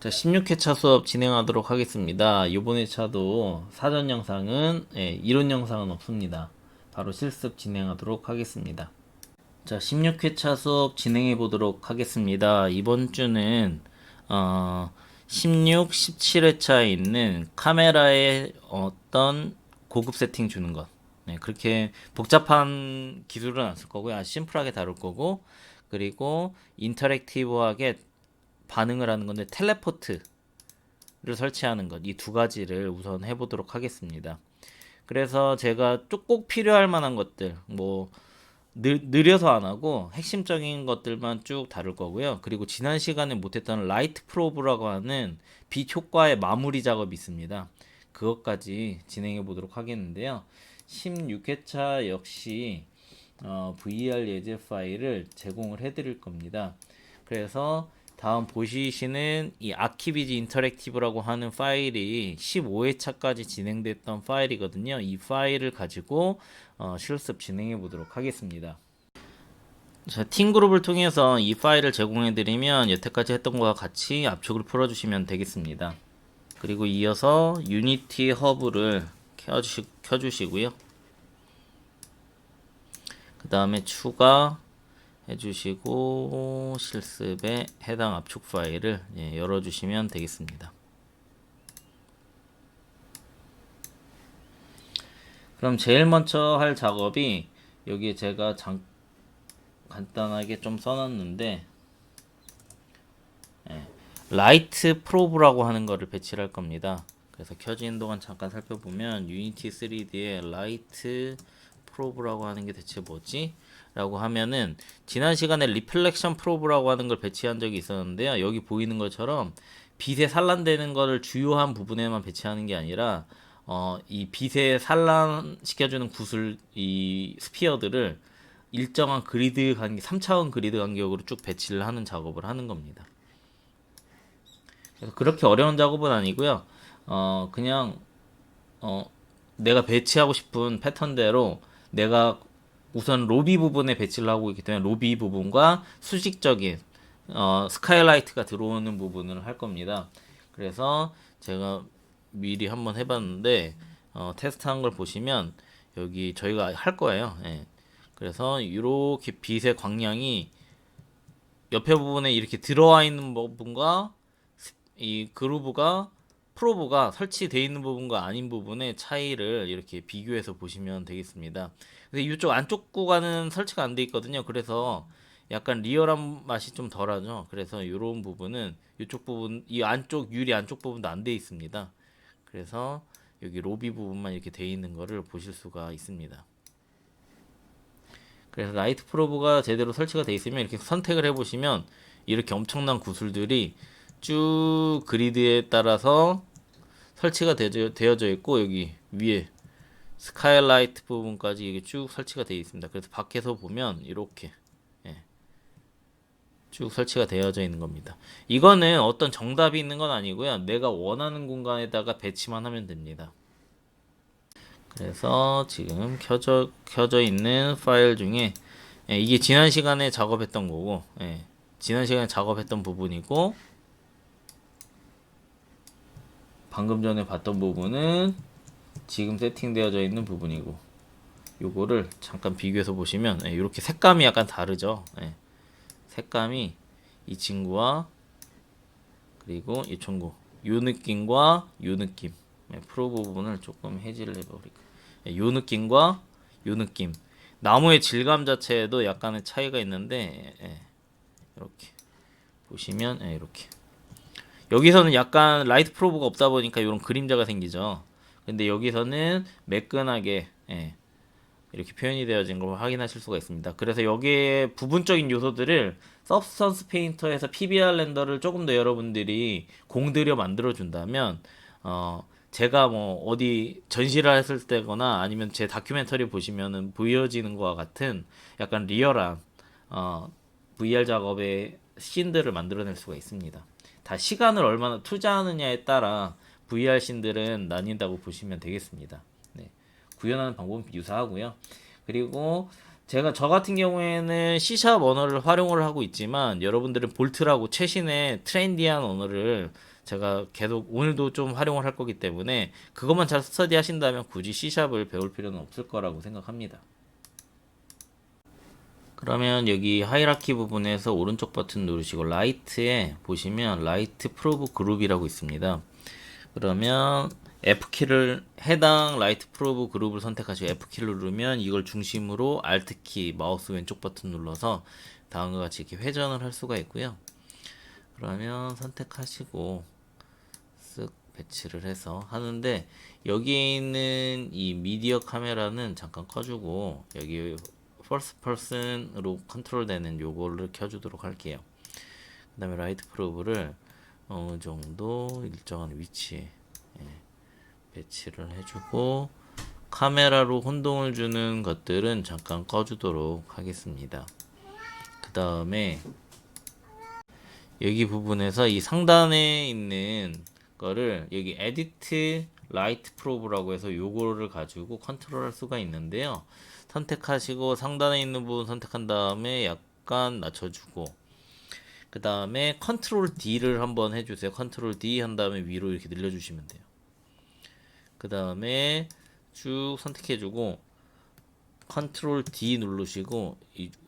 자, 16회차 수업 진행하도록 하겠습니다. 이번 회차도 사전 영상은, 이론 영상은 없습니다. 바로 실습 진행하도록 하겠습니다. 자, 16회차 수업 진행해 보도록 하겠습니다. 이번 주는, 16, 17회차에 있는 카메라에 어떤 고급 세팅 주는 것. 네, 그렇게 복잡한 기술은 안 쓸 거고요. 아주 심플하게 다룰 거고, 그리고 인터랙티브하게 반응을 하는 건데, 텔레포트를 설치하는 것, 이 두 가지를 우선 해보도록 하겠습니다. 그래서 제가 꼭 필요할 만한 것들, 뭐 느려서 안 하고 핵심적인 것들만 쭉 다룰 거고요. 그리고 지난 시간에 못했던 라이트 프로브라고 하는 빛 효과의 마무리 작업이 있습니다. 그것까지 진행해 보도록 하겠는데요. 16회차 역시 VR 예제 파일을 제공을 해드릴 겁니다. 그래서 다음 보시는 이 아키비즈 인터랙티브라고 하는 파일이 15회차까지 진행됐던 파일이거든요. 이 파일을 가지고 실습 진행해 보도록 하겠습니다. 자, 팀그룹을 통해서 이 파일을 제공해 드리면 여태까지 했던 것과 같이 압축을 풀어주시면 되겠습니다. 그리고 이어서 유니티 허브를 켜주시고요. 그 다음에 추가 해주시고 실습에 해당 압축 파일을 열어주시면 되겠습니다. 그럼 제일 먼저 할 작업이 여기에 제가 간단하게 좀 써놨는데 라이트 프로브라고 하는 거를 배치를 할 겁니다. 그래서 켜지는 동안 잠깐 살펴보면 유니티 3D에 라이트 프로브라고 하는 게 대체 뭐지? 라고 하면은 지난 시간에 리플렉션 프로브라고 하는 걸 배치한 적이 있었는데요. 여기 보이는 것처럼 빛에 산란되는 거를 주요한 부분에만 배치하는 게 아니라 이 빛에 산란시켜주는 구슬, 이 스피어들을 일정한 그리드 간격, 3차원 그리드 간격으로 쭉 배치를 하는 작업을 하는 겁니다. 그래서 그렇게 어려운 작업은 아니고요. 그냥 내가 배치하고 싶은 패턴대로 내가 우선 로비 부분에 배치를 하고 있기 때문에 로비 부분과 수직적인 스카이라이트가 들어오는 부분을 할 겁니다. 그래서 제가 미리 한번 해봤는데 테스트한 걸 보시면 여기 저희가 할 거예요. 예. 그래서 이렇게 빛의 광량이 옆에 부분에 이렇게 들어와 있는 부분과 이 프로브가 설치되어 있는 부분과 아닌 부분의 차이를 이렇게 비교해서 보시면 되겠습니다. 근데 이쪽 안쪽 구간은 설치가 안 돼 있거든요. 그래서 약간 리얼한 맛이 좀 덜하죠. 그래서 이런 부분은 이쪽 부분, 이 안쪽 유리 안쪽 부분도 안 돼 있습니다. 그래서 여기 로비 부분만 이렇게 돼 있는 거를 보실 수가 있습니다. 그래서 라이트 프로브가 제대로 설치가 돼 있으면 이렇게 선택을 해보시면 이렇게 엄청난 구슬들이 쭉 그리드에 따라서 설치가 되어져 있고 여기 위에 스카이라이트 부분까지 이게 쭉 설치가 되어 있습니다. 그래서 밖에서 보면 이렇게 쭉 설치가 되어져 있는 겁니다. 이거는 어떤 정답이 있는 건 아니고요. 내가 원하는 공간에다가 배치만 하면 됩니다. 그래서 지금 켜져 있는 파일 중에 이게 지난 시간에 작업했던 거고 지난 시간에 작업했던 부분이고 방금 전에 봤던 부분은 지금 세팅되어져 있는 부분이고 요거를 잠깐 비교해서 보시면 이렇게 색감이 약간 다르죠. 색감이 이 친구와 그리고 이 친구 요 느낌과 요 느낌 프로 부분을 조금 해지를 해버릴까 요 느낌과 요 느낌 나무의 질감 자체에도 약간의 차이가 있는데 이렇게 보시면 이렇게 여기서는 약간 라이트 프로브가 없다 보니까 이런 그림자가 생기죠. 근데 여기서는 매끈하게 이렇게 표현이 되어진 걸 확인하실 수가 있습니다. 그래서 여기에 부분적인 요소들을 서브스턴스 페인터에서 PBR 렌더를 조금 더 여러분들이 공들여 만들어 준다면 제가 뭐 어디 전시를 했을 때거나 아니면 제 다큐멘터리 보시면은 보여지는 것과 같은 약간 리얼한 VR 작업의 씬들을 만들어낼 수가 있습니다. 다 시간을 얼마나 투자하느냐에 따라 VR 씬들은 나뉜다고 보시면 되겠습니다. 네. 구현하는 방법은 유사하고요. 그리고 저 같은 경우에는 C샵 언어를 활용을 하고 있지만 여러분들은 볼트라고 최신의 트렌디한 언어를 제가 계속 오늘도 좀 활용을 할 거기 때문에 그것만 잘 스터디 하신다면 굳이 C샵을 배울 필요는 없을 거라고 생각합니다. 그러면 여기 하이라키 부분에서 오른쪽 버튼 누르시고 라이트에 보시면 라이트 프로브 그룹이라고 있습니다. 그러면 F키를 해당 라이트 프로브 그룹을 선택하시고 F키를 누르면 이걸 중심으로 Alt키 마우스 왼쪽 버튼 눌러서 다음과 같이 이렇게 회전을 할 수가 있고요. 그러면 선택하시고 쓱 배치를 해서 하는데 여기에 있는 이 미디어 카메라는 잠깐 꺼주고 여기 퍼스트 퍼슨으로 컨트롤 되는 요거를 켜주도록 할게요. 그 다음에 라이트 프로브를 어느 정도 일정한 위치에 배치를 해주고 카메라로 혼동을 주는 것들은 잠깐 꺼주도록 하겠습니다. 그 다음에 여기 부분에서 이 상단에 있는 거를 여기 에디트 라이트 프로브라고 해서 요거를 가지고 컨트롤 할 수가 있는데요. 선택하시고 상단에 있는 부분 선택한 다음에 약간 낮춰주고 그 다음에 컨트롤 D를 한번 해주세요. 컨트롤 D 한 다음에 위로 이렇게 늘려주시면 돼요. 그 다음에 쭉 선택해주고 컨트롤 D 누르시고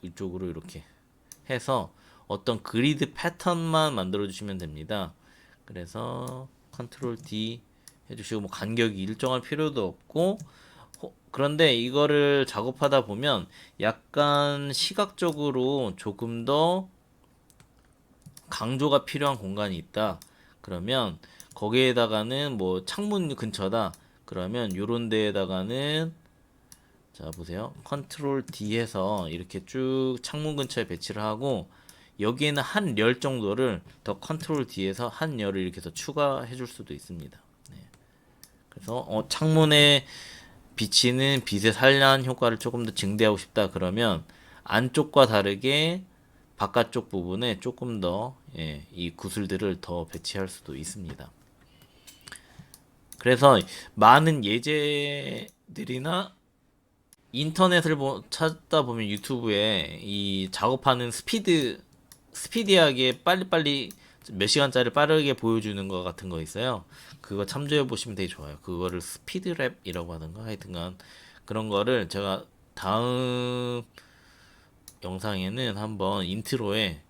이쪽으로 이렇게 해서 어떤 그리드 패턴만 만들어 주시면 됩니다. 그래서 컨트롤 D 해주시고 뭐 간격이 일정할 필요도 없고 그런데 이거를 작업하다 보면 약간 시각적으로 조금 더 강조가 필요한 공간이 있다. 그러면 거기에다가는 뭐 창문 근처다. 그러면 요런 데에다가는 자 보세요. 컨트롤 D 해서 이렇게 쭉 창문 근처에 배치를 하고 여기에는 한 열 정도를 더 컨트롤 D에서 한 열을 이렇게 해서 추가해 줄 수도 있습니다. 네. 그래서 창문에 비치는 빛의 산란 효과를 조금 더 증대하고 싶다 그러면 안쪽과 다르게 바깥쪽 부분에 조금 더 이 구슬들을 더 배치할 수도 있습니다. 그래서 많은 예제들이나 인터넷을 찾다 보면 유튜브에 이 작업하는 스피디하게 빨리빨리 몇 시간짜리 빠르게 보여주는 것 같은 거 있어요. 그거 참조해 보시면 되게 좋아요. 그거를 스피드랩이라고 하던가 하여튼간 그런 거를 제가 다음 영상에는 한번 인트로에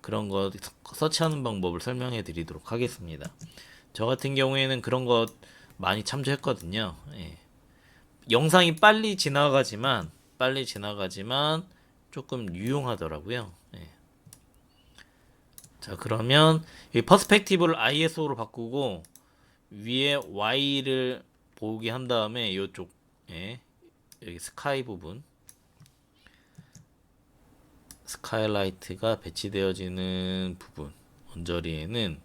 그런 거 서치하는 방법을 설명해 드리도록 하겠습니다. 저 같은 경우에는 그런 거 많이 참조했거든요. 예. 영상이 빨리 지나가지만 조금 유용하더라고요. 예. 자, 그러면 이 퍼스펙티브를 ISO로 바꾸고 위에 Y를 보게 한 다음에 이쪽에 여기 스카이 부분 스카이라이트가 배치되어지는 부분 언저리에는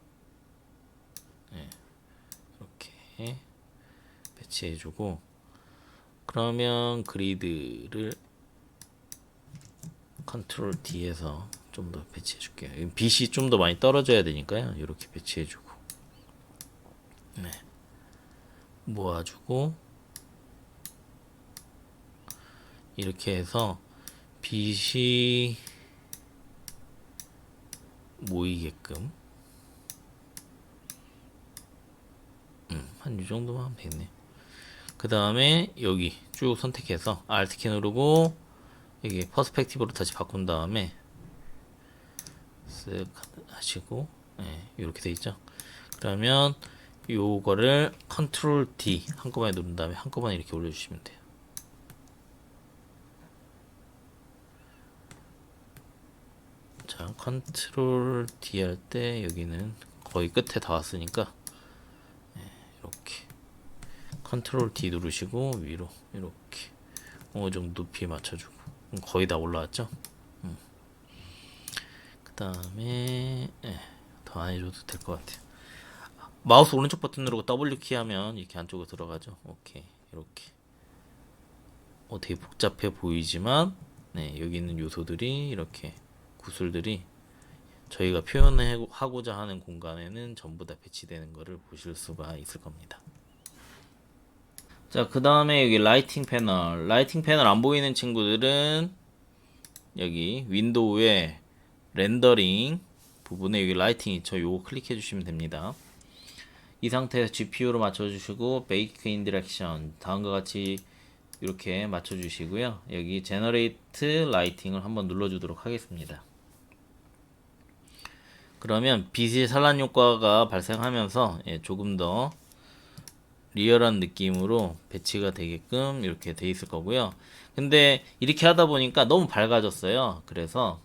이렇게 배치해주고 그러면 그리드를 컨트롤 D에서 좀 더 배치해 줄게요. 빛이 좀 더 많이 떨어져야 되니까요. 이렇게 배치해 주고 네. 모아주고 이렇게 해서 빛이 모이게끔 한 이 정도만 하면 되겠네요. 그 다음에 여기 쭉 선택해서 Alt키 누르고 여기 퍼스펙티브로 다시 바꾼 다음에 쓱 하시고 이렇게 돼 있죠. 그러면 요거를 컨트롤 D 한꺼번에 누른 다음에 한꺼번에 이렇게 올려주시면 돼요. 자, 컨트롤 D 할 때 여기는 거의 끝에 다 왔으니까 이렇게 컨트롤 D 누르시고 위로 이렇게 어느 정도 높이 맞춰주고 거의 다 올라왔죠. 그 다음에 더 안 해줘도 될 것 같아요. 마우스 오른쪽 버튼 누르고 W 키 하면 이렇게 안쪽으로 들어가죠. 오케이 이렇게 되게 복잡해 보이지만 여기 있는 요소들이 이렇게 구슬들이 저희가 표현하고자 하는 공간에는 전부 다 배치되는 것을 보실 수가 있을 겁니다. 자, 그 다음에 여기 라이팅 패널. 라이팅 패널 안 보이는 친구들은 여기 윈도우에 렌더링 부분에 여기 라이팅 있죠. 요거 클릭해 주시면 됩니다. 이 상태에서 GPU로 맞춰주시고 베이크 인디렉션 다음과 같이 이렇게 맞춰주시고요. 여기 제너레이트 라이팅을 한번 눌러주도록 하겠습니다. 그러면 빛의 산란 효과가 발생하면서 조금 더 리얼한 느낌으로 배치가 되게끔 이렇게 돼 있을 거고요. 근데 이렇게 하다 보니까 너무 밝아졌어요. 그래서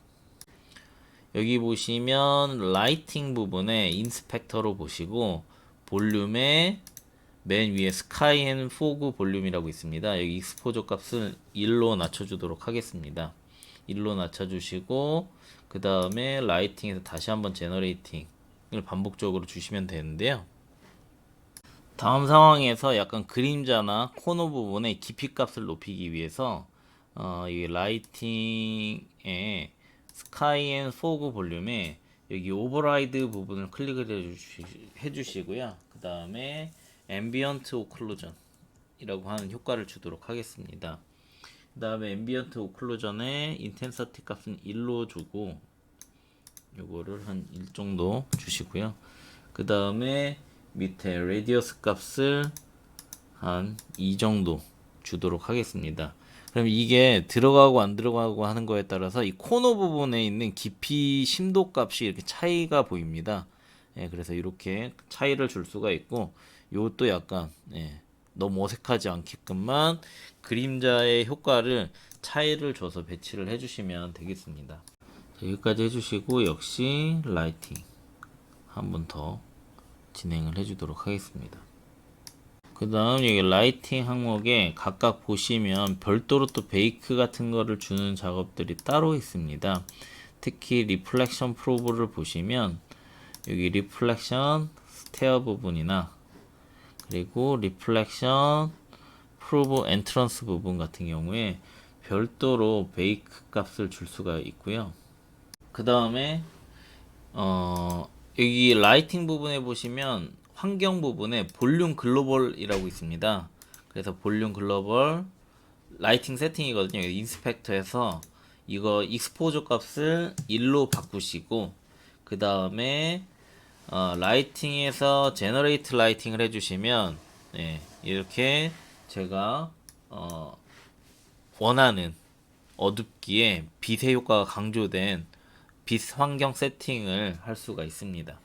여기 보시면 라이팅 부분에 인스펙터로 보시고 볼륨에 맨 위에 스카이 앤 포그 볼륨이라고 있습니다. 여기 익스포저 값을 1로 낮춰주도록 하겠습니다. 1로 낮춰주시고 그 다음에 라이팅에서 다시 한번 제너레이팅을 반복적으로 주시면 되는데요. 다음 상황에서 약간 그림자나 코너 부분의 깊이 값을 높이기 위해서 이 라이팅의 스카이 앤 포그 볼륨에 여기 오버라이드 부분을 클릭을 해주시고요. 그 다음에 앰비언트 오클루전이라고 하는 효과를 주도록 하겠습니다. 그 다음에 앰비언트 오클루전의 인텐서티 값은 1로 주고 요거를 한 1 정도 주시고요. 그 다음에 밑에 레디어스 값을 한 2 정도 주도록 하겠습니다. 그럼 이게 들어가고 안 들어가고 하는 거에 따라서 이 코너 부분에 있는 깊이 심도 값이 이렇게 차이가 보입니다. 그래서 이렇게 차이를 줄 수가 있고 이것도 약간 너무 어색하지 않게끔만 그림자의 효과를 차이를 줘서 배치를 해주시면 되겠습니다. 자, 여기까지 해주시고 역시 라이팅 한 번 더 진행을 해주도록 하겠습니다. 그 다음 여기 라이팅 항목에 각각 보시면 별도로 또 베이크 같은 거를 주는 작업들이 따로 있습니다. 특히 리플렉션 프로브를 보시면 여기 리플렉션 스테어 부분이나 그리고 리플렉션 프로브 엔트런스 부분 같은 경우에 별도로 베이크 값을 줄 수가 있고요. 그 다음에 여기 라이팅 부분에 보시면 환경 부분에 볼륨 글로벌이라고 있습니다. 그래서 볼륨 글로벌 라이팅 세팅이거든요. 인스펙터에서 이거 익스포저 값을 1로 바꾸시고 그 다음에 라이팅에서 제너레이트 라이팅을 해주시면 이렇게 제가 원하는 어둡기에 빛의 효과가 강조된 빛 환경 세팅을 할 수가 있습니다.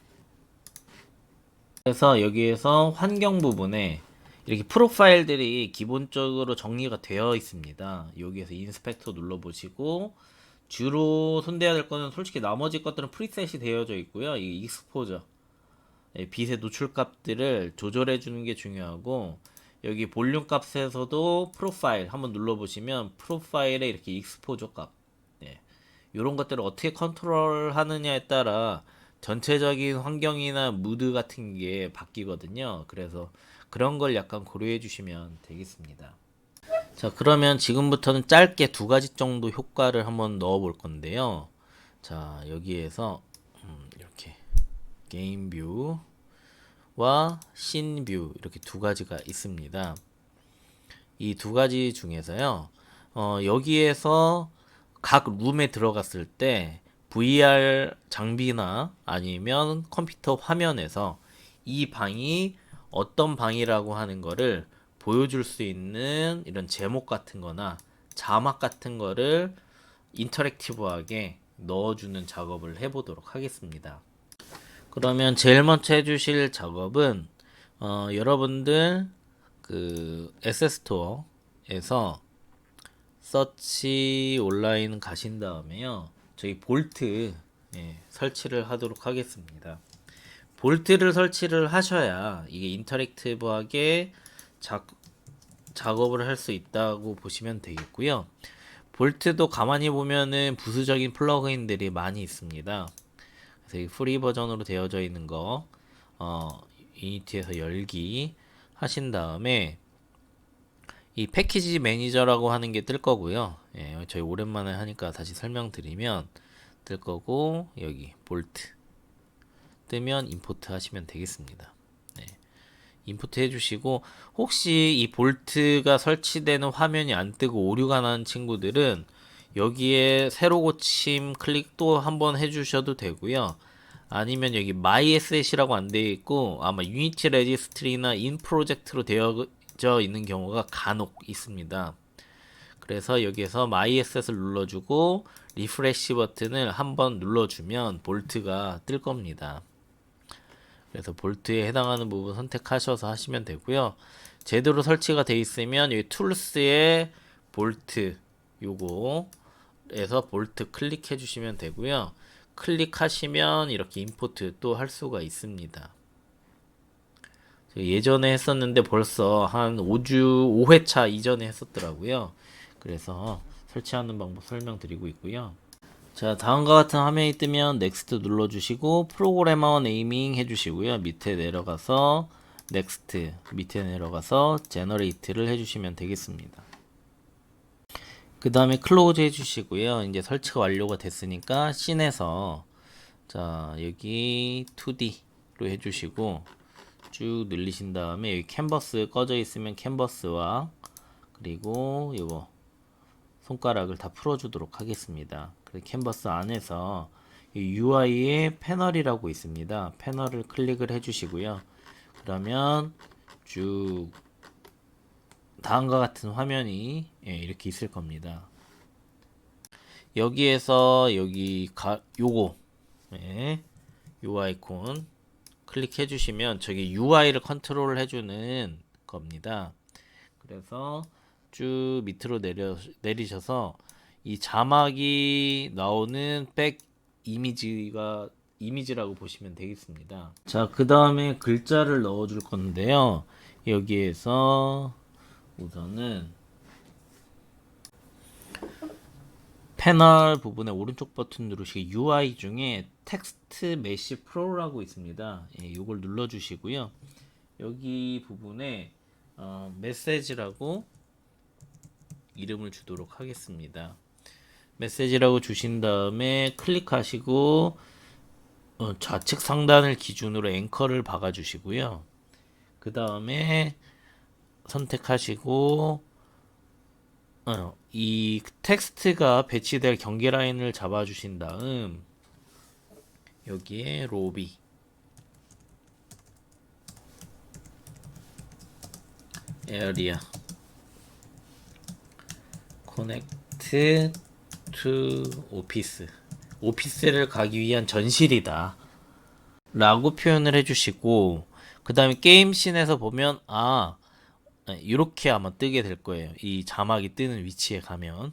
그래서 여기에서 환경 부분에 이렇게 프로파일들이 기본적으로 정리가 되어 있습니다. 여기에서 인스펙터 눌러보시고 주로 손대야 될 거는 솔직히 나머지 것들은 프리셋이 되어져 있고요. 이 익스포저 빛의 노출 값들을 조절해 주는 게 중요하고 여기 볼륨 값에서도 프로파일 한번 눌러보시면 프로파일에 이렇게 익스포저 값 이런 것들을 어떻게 컨트롤 하느냐에 따라 전체적인 환경이나 무드 같은 게 바뀌거든요. 그래서 그런 걸 약간 고려해 주시면 되겠습니다. 자, 그러면 지금부터는 짧게 2가지 정도 효과를 한번 넣어 볼 건데요. 자, 여기에서 이렇게 게임 뷰와 씬 뷰 이렇게 2가지가 있습니다. 이 2가지 중에서요. 여기에서 각 룸에 들어갔을 때 VR 장비나 아니면 컴퓨터 화면에서 이 방이 어떤 방이라고 하는 거를 보여줄 수 있는 이런 제목 같은 거나 자막 같은 거를 인터랙티브하게 넣어주는 작업을 해보도록 하겠습니다. 그러면 제일 먼저 해주실 작업은 여러분들 그 에세스토어에서 서치 온라인 가신 다음에요. 저희 볼트 설치를 하도록 하겠습니다. 볼트를 설치를 하셔야 이게 인터랙티브하게 작업을 할 수 있다고 보시면 되겠고요. 볼트도 가만히 보면은 부수적인 플러그인들이 많이 있습니다. 그래서 이 프리 버전으로 되어져 있는 거 유니티에서 열기 하신 다음에 이 패키지 매니저라고 하는 게 뜰 거고요. 저희 오랜만에 하니까 다시 설명드리면 뜰 거고 여기 볼트 뜨면 임포트 하시면 되겠습니다. 인풋 해주시고, 혹시 이 볼트가 설치되는 화면이 안 뜨고 오류가 나는 친구들은 여기에 새로 고침 클릭도 한번 해주셔도 되고요. 아니면 여기 My Asset이라고 안 되어 있고 아마 유니티 레지스트리나 인 프로젝트로 되어져 있는 경우가 간혹 있습니다. 그래서 여기에서 My Asset을 눌러주고 리프레시 버튼을 한번 눌러주면 볼트가 뜰 겁니다. 그래서 볼트에 해당하는 부분 선택하셔서 하시면 되고요. 제대로 설치가 되어 있으면 여기 툴스에 볼트 요거에서 볼트 클릭해 주시면 되고요. 클릭하시면 이렇게 임포트 또 할 수가 있습니다. 예전에 했었는데 벌써 한 5회차 이전에 했었더라고요. 그래서 설치하는 방법 설명드리고 있고요. 자, 다음과 같은 화면이 뜨면 넥스트 눌러주시고 프로그래머 네이밍 해주시고요. 밑에 내려가서 넥스트, 밑에 내려가서 제너레이트를 해주시면 되겠습니다. 그 다음에 클로즈 해주시고요. 이제 설치가 완료가 됐으니까 씬에서 자 여기 2D로 해주시고 쭉 늘리신 다음에 여기 캔버스 꺼져 있으면 캔버스와 그리고 이거 손가락을 다 풀어주도록 하겠습니다. 그래서 캔버스 안에서 UI의 패널이라고 있습니다. 패널을 클릭을 해주시고요. 그러면 쭉 다음과 같은 화면이 이렇게 있을 겁니다. 여기에서 여기 요거 요 아이콘 클릭해 주시면 저기 UI를 컨트롤 해주는 겁니다. 그래서 쭉 밑으로 내리셔서 이 자막이 나오는 백 이미지라고 보시면 되겠습니다. 자, 그 다음에 글자를 넣어 줄 건데요. 여기에서 우선은 패널 부분의 오른쪽 버튼 누르시고 UI 중에 텍스트 메시 프로라고 있습니다. 이걸 눌러 주시고요. 여기 부분에 메시지라고 이름을 주도록 하겠습니다. 메시지라고 주신 다음에 클릭하시고 좌측 상단을 기준으로 앵커를 박아 주시고요. 그 다음에 선택하시고 이 텍스트가 배치될 경계 라인을 잡아 주신 다음 여기에 로비 에어리아 커넥트 투 오피스를 가기 위한 전실이다 라고 표현을 해주시고 그 다음에 게임씬에서 보면 이렇게 아마 뜨게 될 거예요. 이 자막이 뜨는 위치에 가면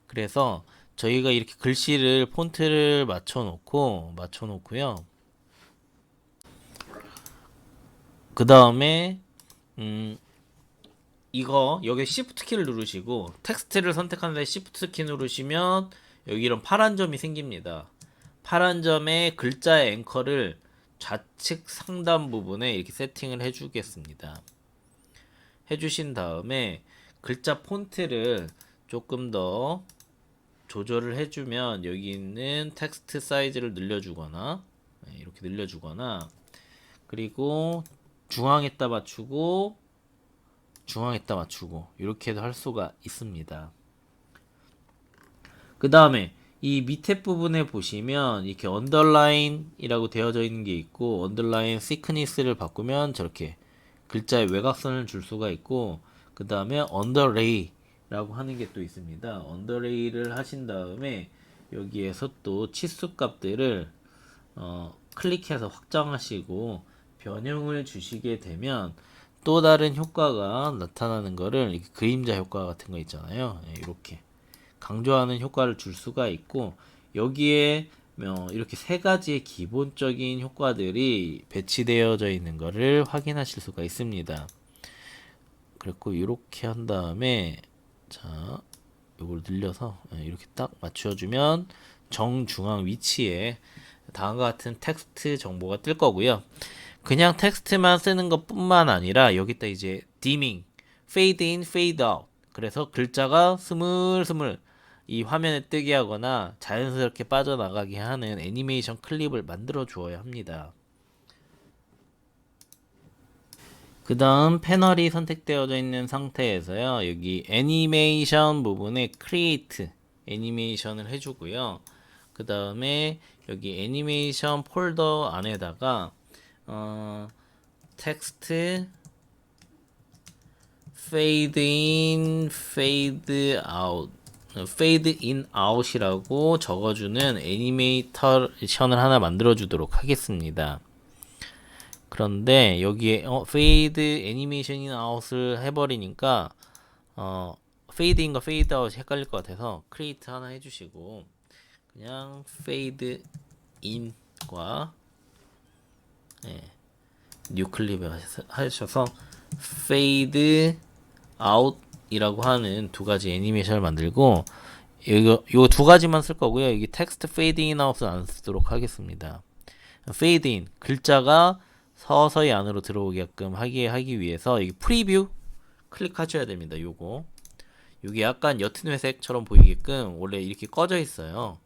그래서 저희가 이렇게 글씨를 폰트를 맞춰놓고요. 그 다음에 이거 여기 Shift 키를 누르시고 텍스트를 선택하는데 Shift 키 누르시면 여기 이런 파란 점이 생깁니다. 파란 점에 글자의 앵커를 좌측 상단 부분에 이렇게 세팅을 해주겠습니다. 해주신 다음에 글자 폰트를 조금 더 조절을 해주면 여기 있는 텍스트 사이즈를 늘려주거나 이렇게 늘려주거나 그리고 중앙에다 맞추고 이렇게도 할 수가 있습니다. 그 다음에 이 밑에 부분에 보시면 이렇게 언더라인이라고 되어져 있는 게 있고 언더라인 시크니스를 바꾸면 저렇게 글자의 외곽선을 줄 수가 있고 그 다음에 언더레이라고 하는 게 또 있습니다. 언더레이를 하신 다음에 여기에서 또 치수 값들을 클릭해서 확장하시고 변형을 주시게 되면 또 다른 효과가 나타나는 거를 이렇게 그림자 효과 같은 거 있잖아요. 이렇게 강조하는 효과를 줄 수가 있고 여기에 이렇게 세 가지의 기본적인 효과들이 배치되어져 있는 것을 확인하실 수가 있습니다. 그리고 이렇게 한 다음에 자 이걸 늘려서 이렇게 딱 맞춰주면 정중앙 위치에 다음과 같은 텍스트 정보가 뜰 거고요. 그냥 텍스트만 쓰는 것 뿐만 아니라 여기다 이제 디밍, 페이드 인, 페이드 아웃 그래서 글자가 스물스물 이 화면에 뜨게 하거나 자연스럽게 빠져나가게 하는 애니메이션 클립을 만들어 주어야 합니다. 그 다음 패널이 선택되어져 있는 상태에서요. 여기 애니메이션 부분에 create 애니메이션을 해주고요. 그 다음에 여기 애니메이션 폴더 안에다가 텍스트 fade in, fade out, fade in out이라고 적어주는 애니메이션을 하나 만들어주도록 하겠습니다. 그런데 여기에 fade 애니메이션 in out을 해버리니까 fade in과 fade out 헷갈릴 것 같아서 create 하나 해주시고 그냥 fade in과 뉴 클립에 하셔서 fade out 이라고 하는 두 가지 애니메이션을 만들고 요 두 가지만 쓸 거고요. 여기 텍스트 fade in out은 안 쓰도록 하겠습니다. fade in 글자가 서서히 안으로 들어오게끔 하기 위해서 여기 프리뷰 클릭하셔야 됩니다. 요게 약간 옅은 회색처럼 보이게끔 원래 이렇게 꺼져 있어요.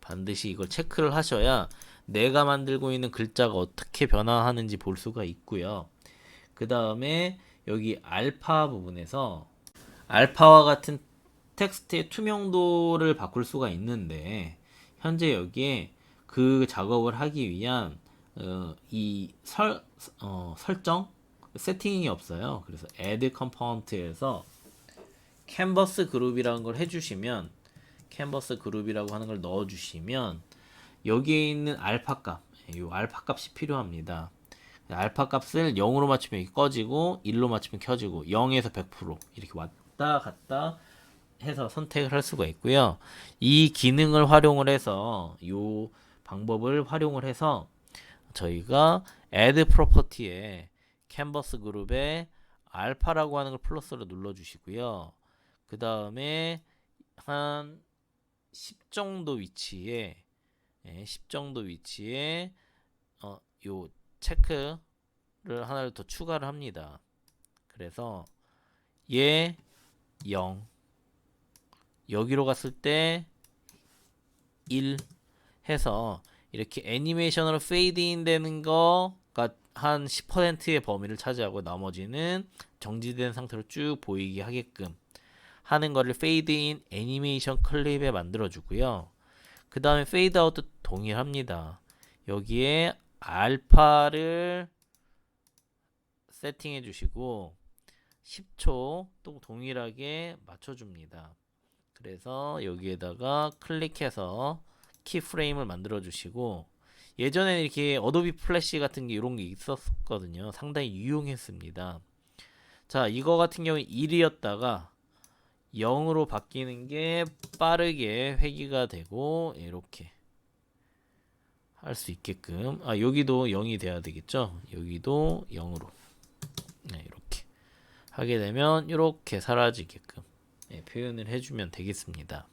반드시 이걸 체크를 하셔야 내가 만들고 있는 글자가 어떻게 변화하는지 볼 수가 있고요. 그 다음에 여기 알파 부분에서 알파와 같은 텍스트의 투명도를 바꿀 수가 있는데 현재 여기에 그 작업을 하기 위한 설정 세팅이 없어요. 그래서 add component에서 캔버스 그룹이라는 걸 해주시면 캔버스 그룹이라고 하는 걸 넣어주시면 여기에 있는 알파 값, 이 알파 값이 필요합니다. 알파 값을 0으로 맞추면 이렇게 꺼지고 1로 맞추면 켜지고 0에서 100% 이렇게 왔다 갔다 해서 선택을 할 수가 있고요. 이 기능을 활용을 해서 이 방법을 활용을 해서 저희가 add property에 캔버스 그룹에 알파라고 하는 걸 플러스로 눌러 주시고요. 그 다음에 한 10 정도 위치에 10 정도 위치에 요 체크를 하나를 더 추가를 합니다. 그래서 얘 0 여기로 갔을 때 1 해서 이렇게 애니메이션으로 페이드 인 되는 거가 한 10%의 범위를 차지하고 나머지는 정지된 상태로 쭉 보이게 하게끔 하는 거를 페이드 인 애니메이션 클립에 만들어 주고요. 그 다음에 페이드 아웃도 동일합니다. 여기에 알파를 세팅해 주시고 10초 또 동일하게 맞춰줍니다. 그래서 여기에다가 클릭해서 키프레임을 만들어 주시고 예전에 이렇게 어도비 플래시 같은 게 이런 게 있었거든요. 상당히 유용했습니다. 자, 이거 같은 경우에 1이었다가 0으로 바뀌는 게 빠르게 회귀가 되고 이렇게 할 수 있게끔 여기도 0이 돼야 되겠죠. 여기도 0으로 이렇게 하게 되면 이렇게 사라지게끔 표현을 해주면 되겠습니다.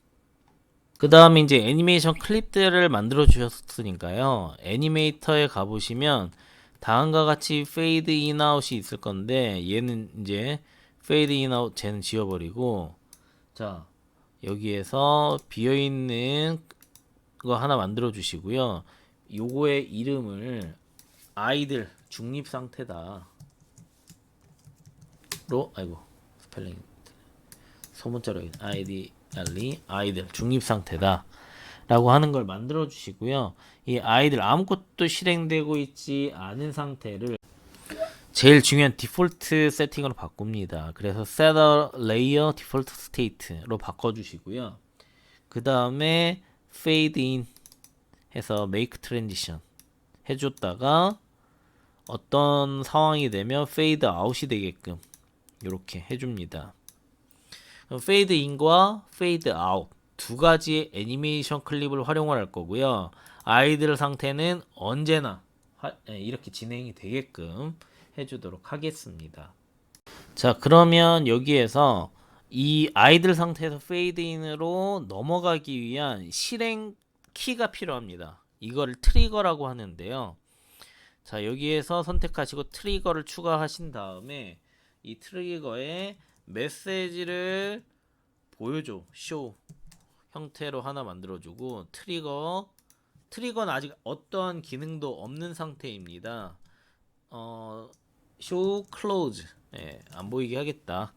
그 다음에 이제 애니메이션 클립들을 만들어 주셨으니까요. 애니메이터에 가보시면 다음과 같이 페이드 인 아웃이 있을 건데 얘는 이제 페이드 인 아웃 쟤는 지워버리고 자 여기에서 비어있는 거 하나 만들어 주시고요. 요거의 이름을 아이들 중립 상태다 로 스펠링 소문자로 아이들 중립 상태다 라고 하는 걸 만들어 주시고요. 이 아이들 아무것도 실행되고 있지 않은 상태를 제일 중요한 디폴트 세팅으로 바꿉니다. 그래서 set a layer default state로 바꿔 주시고요. 그 다음에 fade in 해서 make transition 해줬다가 어떤 상황이 되면 fade out이 되게끔 이렇게 해줍니다. fade in과 fade out 두 가지의 애니메이션 클립을 활용을 할 거고요. 아이들 상태는 언제나 이렇게 진행이 되게끔 해주도록 하겠습니다. 자, 그러면 여기에서 이 아이들 상태에서 페이드 인으로 넘어가기 위한 실행 키가 필요합니다. 이거를 트리거라고 하는데요. 자, 여기에서 선택하시고 트리거를 추가하신 다음에 이 트리거에 메시지를 보여줘, 쇼 형태로 하나 만들어주고 트리거는 아직 어떠한 기능도 없는 상태입니다. show close. 안 보이게 하겠다.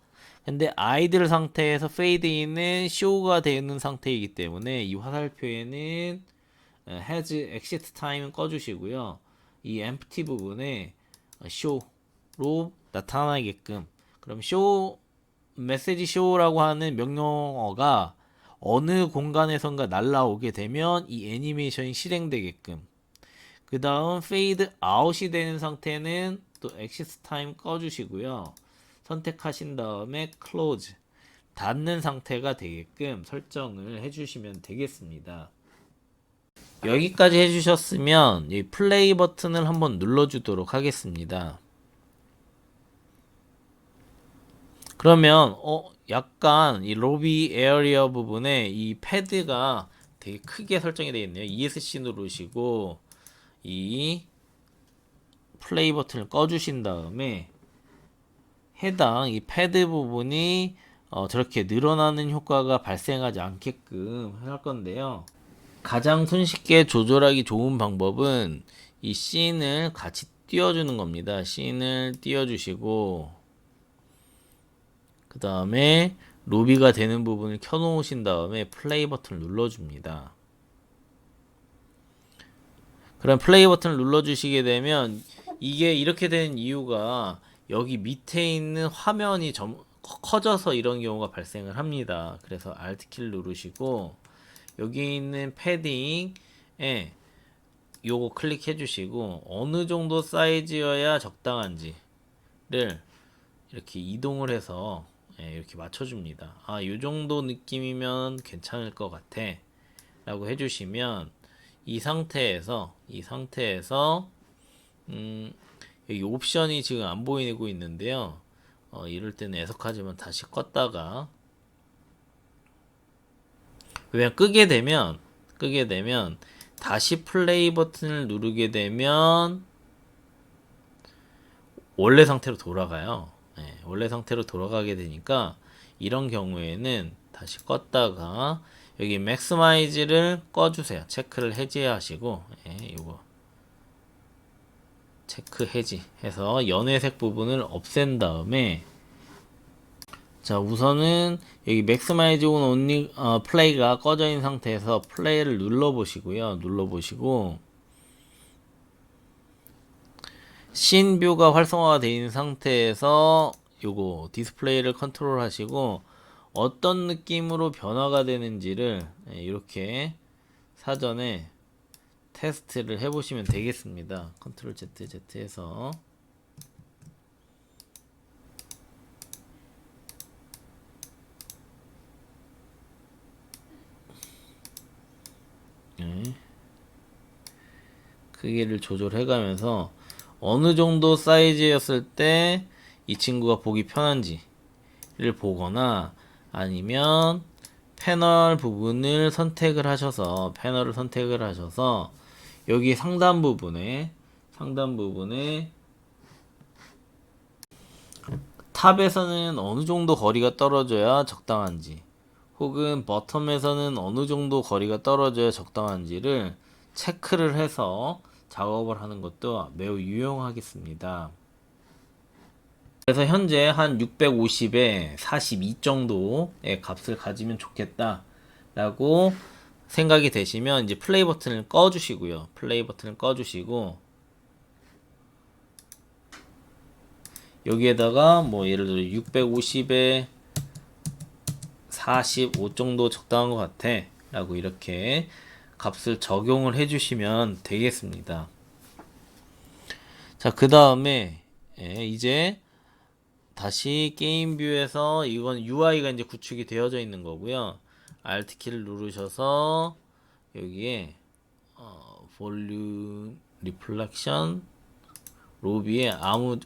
근데 아이들 상태에서 페이드인은 show가 되는 상태이기 때문에 이 화살표에는 has exit time 꺼주시고요. 이 empty 부분에 show로 나타나게끔. 그럼 show 메시지 show라고 하는 명령어가 어느 공간에선가 날라오게 되면 이 애니메이션이 실행되게끔. 그 다음 fade out이 되는 상태는 또 exit time 꺼주시고요. 선택하신 다음에 close 닫는 상태가 되게끔 설정을 해주시면 되겠습니다. 여기까지 해주셨으면 이 플레이 버튼을 한번 눌러주도록 하겠습니다. 그러면 약간 이 로비 에어리어 부분에 이 패드가 되게 크게 설정이 되어 있네요. ESC 누르시고 이 플레이 버튼을 꺼주신 다음에 해당 이 패드 부분이 저렇게 늘어나는 효과가 발생하지 않게끔 할 건데요. 가장 손쉽게 조절하기 좋은 방법은 이 씬을 같이 띄워주는 겁니다. 씬을 띄워주시고 그 다음에 로비가 되는 부분을 켜놓으신 다음에 플레이 버튼을 눌러줍니다. 그럼 플레이 버튼을 눌러주시게 되면 이게 이렇게 된 이유가 여기 밑에 있는 화면이 커져서 이런 경우가 발생을 합니다. 그래서 Alt 키를 누르시고 여기 있는 패딩에 요거 클릭해 주시고 어느 정도 사이즈여야 적당한지를 이렇게 이동을 해서 이렇게 맞춰줍니다. 요 정도 느낌이면 괜찮을 것 같아 라고 해주시면 이 상태에서 여기 옵션이 지금 안 보이고 있는데요. 이럴 때는 애석하지만 다시 껐다가 왜냐면 끄게 되면 다시 플레이 버튼을 누르게 되면 원래 상태로 돌아가요. 원래 상태로 돌아가게 되니까 이런 경우에는 다시 껐다가 여기 맥스마이즈를 꺼주세요. 체크를 해제하시고 이거 체크 해지 해서 연회색 부분을 없앤 다음에 자 우선은 여기 맥스마이즈 온 온리 플레이가 꺼져 있는 상태에서 플레이를 눌러보시고요. 눌러보시고 씬 뷰가 활성화가 되어 있는 상태에서 요거 디스플레이를 컨트롤 하시고 어떤 느낌으로 변화가 되는지를 이렇게 사전에 테스트를 해보시면 되겠습니다. 컨트롤 Z 해서 크기를 조절해 가면서 어느 정도 사이즈였을 때 이 친구가 보기 편한지를 보거나 아니면 패널 부분을 선택을 하셔서 여기 상단 부분에 탑에서는 어느 정도 거리가 떨어져야 적당한지 혹은 버텀에서는 어느 정도 거리가 떨어져야 적당한지를 체크를 해서 작업을 하는 것도 매우 유용하겠습니다. 그래서 현재 한 650에 42 정도의 값을 가지면 좋겠다 라고 생각이 되시면 이제 플레이 버튼을 꺼주시고요. 여기에다가 뭐 예를 들어 650에 45 정도 적당한 것 같아 라고 이렇게 값을 적용을 해주시면 되겠습니다. 자, 그 다음에 이제 다시 게임 뷰에서 이건 UI가 이제 구축이 되어져 있는 거고요. Alt 키를 누르셔서 여기에 볼륨 리플렉션 로비에 아무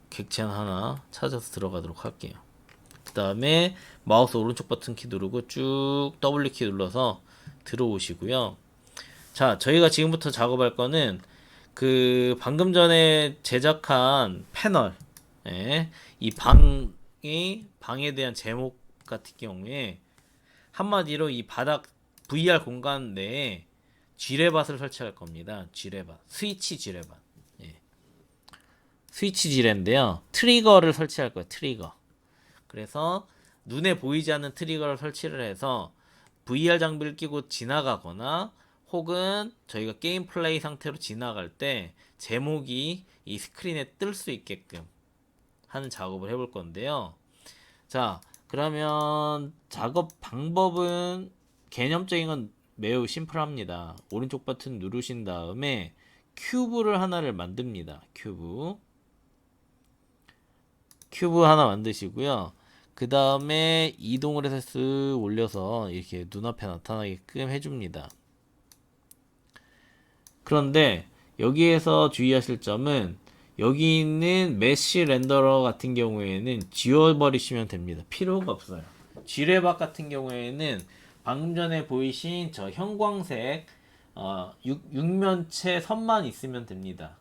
객체 하나 찾아서 들어가도록 할게요. 그 다음에 마우스 오른쪽 버튼 키 누르고 쭉 W 키 눌러서 들어오시고요. 자, 저희가 지금부터 작업할 거는 그 방금 전에 제작한 패널, 이 방에 대한 제목 같은 경우에 한마디로 이 바닥 VR 공간 내에 G레밧을 설치할 겁니다. G레밧, 스위치 G레밧. 스위치 지뢰인데요. 트리거를 설치할 거예요. 트리거. 그래서 눈에 보이지 않는 트리거를 설치를 해서 VR 장비를 끼고 지나가거나 혹은 저희가 게임 플레이 상태로 지나갈 때 제목이 이 스크린에 뜰 수 있게끔 하는 작업을 해볼 건데요. 자, 그러면 작업 방법은 개념적인 건 매우 심플합니다. 오른쪽 버튼 누르신 다음에 큐브를 하나를 만듭니다. 큐브 하나 만드시고요. 그 다음에 이동을 해서 쓱 올려서 이렇게 눈앞에 나타나게끔 해줍니다. 그런데 여기에서 주의하실 점은 여기 있는 메쉬 렌더러 같은 경우에는 지워버리시면 됩니다. 필요가 없어요. 지뢰박 같은 경우에는 방금 전에 보이신 저 형광색 육면체 선만 있으면 됩니다.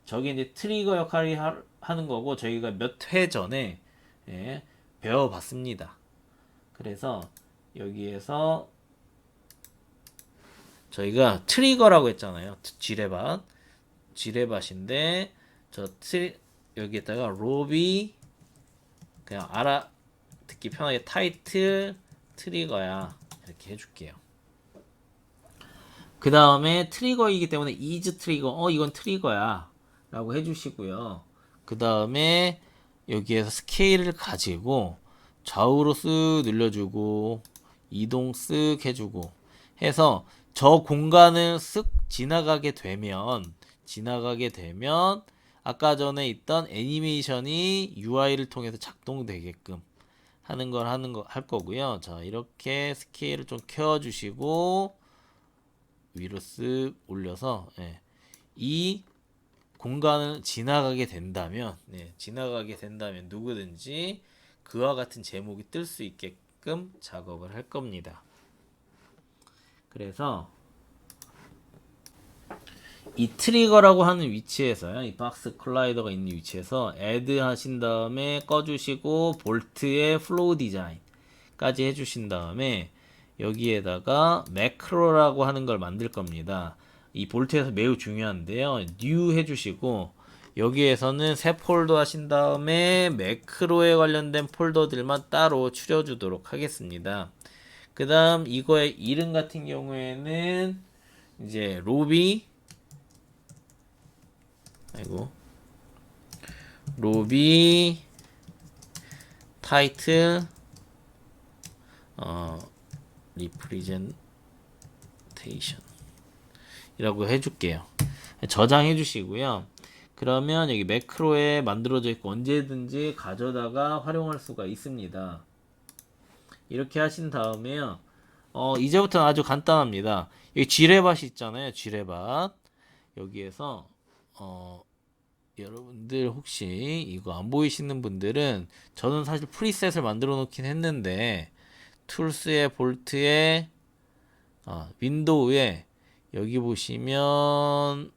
저게 이제 트리거 역할이 하는 거고 저희가 몇 회 전에 배워봤습니다. 그래서 여기에서 저희가 트리거라고 했잖아요. 지뢰밭인데 여기에다가 로비 그냥 알아듣기 편하게 타이틀 트리거야 이렇게 해줄게요. 그 다음에 트리거이기 때문에 is 트리거 이건 트리거야 라고 해주시고요. 그 다음에 여기에서 스케일을 가지고 좌우로 쓱 늘려주고 이동 쓱 해주고 해서 저 공간을 쓱 지나가게 되면 아까 전에 있던 애니메이션이 UI를 통해서 작동되게끔 할 거고요. 자, 이렇게 스케일을 좀 키워주시고 위로 쓱 올려서 이 공간을 지나가게 된다면 누구든지 그와 같은 제목이 뜰 수 있게끔 작업을 할 겁니다. 그래서 이 트리거라고 하는 위치에서요, 이 박스 콜라이더가 있는 위치에서 add 하신 다음에 꺼주시고 볼트의 플로우 디자인까지 해주신 다음에 여기에다가 매크로라고 하는 걸 만들 겁니다. 이 볼트에서 매우 중요한데요, new 해주시고 여기에서는 새 폴더 하신 다음에 매크로에 관련된 폴더들만 따로 추려주도록 하겠습니다. 그 다음 이거의 이름 같은 경우에는 이제 로비 타이틀 리프레젠테이션 이라고 해줄게요. 저장해 주시고요. 그러면 여기 매크로에 만들어져 있고 언제든지 가져다가 활용할 수가 있습니다. 이렇게 하신 다음에요. 이제부터는 아주 간단합니다. 여기 지뢰밭이 있잖아요. 지뢰밭. 여기에서 여러분들 혹시 이거 안 보이시는 분들은 저는 사실 프리셋을 만들어 놓긴 했는데 툴스의 볼트에 윈도우에 여기 보시면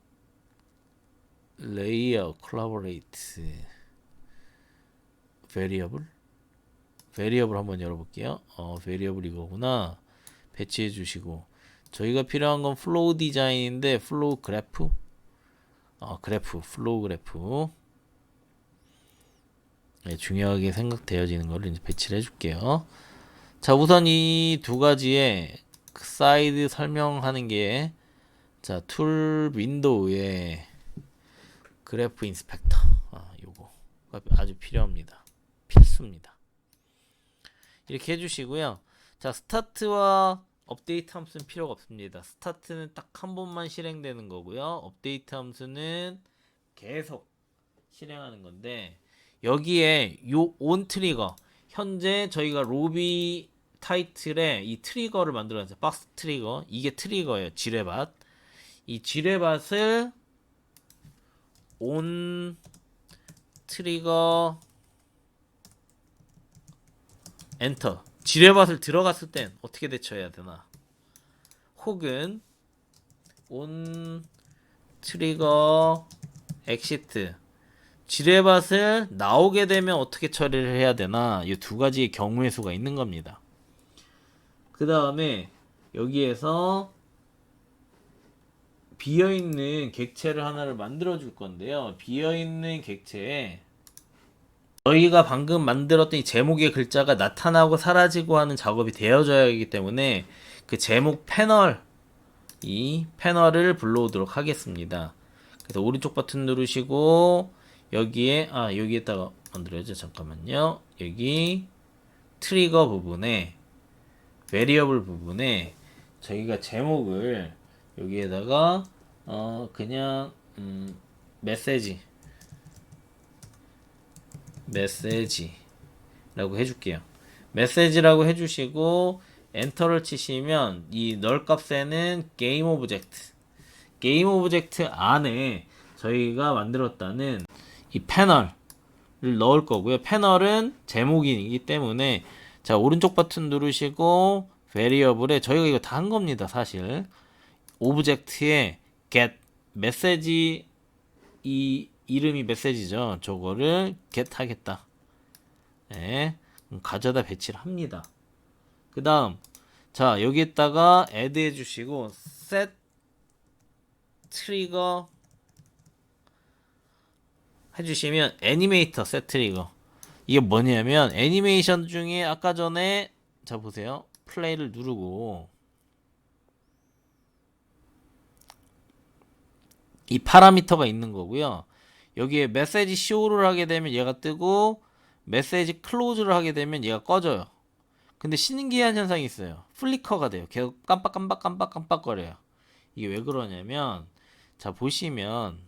레이어 콜라보레이트 베리어블 한번 열어볼게요. 베리어블 이거구나. 배치해 주시고 저희가 필요한 건 플로우 디자인인데 플로우 그래프 플로우 그래프 중요하게 생각되어지는 거를 이제 배치를 해줄게요. 자, 우선 이 두 가지의 사이드 설명하는 게 자, 툴 윈도우에 그래프 인스펙터 요거가 아주 필요합니다. 필수입니다. 이렇게 해주시고요. 자, 스타트와 업데이트 함수는 필요가 없습니다. 스타트는 딱 한 번만 실행되는 거고요. 업데이트 함수는 계속 실행하는 건데 여기에 요 온 트리거 현재 저희가 로비 타이틀에 이 트리거를 만들어놨어요. 박스 트리거 이게 트리거예요. 지뢰밭 이 지뢰밭을 온 트리거 엔터 지뢰밭을 들어갔을 땐 어떻게 대처해야 되나 혹은 온 트리거 엑시트 지뢰밭을 나오게 되면 어떻게 처리를 해야 되나 이 두 가지의 경우의 수가 있는 겁니다. 그 다음에 여기에서 비어있는 객체를 하나를 만들어 줄 건데요. 비어있는 객체에 저희가 방금 만들었던 이 제목의 글자가 나타나고 사라지고 하는 작업이 되어져야 하기 때문에 그 제목 패널, 이 패널을 불러오도록 하겠습니다. 그래서 오른쪽 버튼 누르시고 여기에 여기에다가 만들어야죠. 잠깐만요. 여기 트리거 부분에 베리어블 부분에 저희가 제목을 여기에다가 그냥 메시지라고 해줄게요. 메시지라고 해주시고 엔터를 치시면 이 널 값에는 게임 오브젝트 안에 저희가 만들었다는 이 패널을 넣을 거고요. 패널은 제목이기 때문에 자, 오른쪽 버튼 누르시고 베리어블에 저희가 이거 다 한 겁니다. 사실 오브젝트에 get 메시지, 이 이름이 메시지죠. 저거를 get 하겠다. 네, 가져다 배치를 합니다. 그 다음 자, 여기에다가 add 해주시고 set 트리거 해주시면 애니메이터 set 트리거, 이게 뭐냐면 애니메이션 중에 아까 전에 자 보세요. 플레이를 누르고 이 파라미터가 있는 거고요. 여기에 메시지 쇼를 하게 되면 얘가 뜨고 메시지 클로즈를 하게 되면 얘가 꺼져요. 근데 신기한 현상이 있어요. 플리커가 돼요. 계속 깜빡거려요. 이게 왜 그러냐면 자 보시면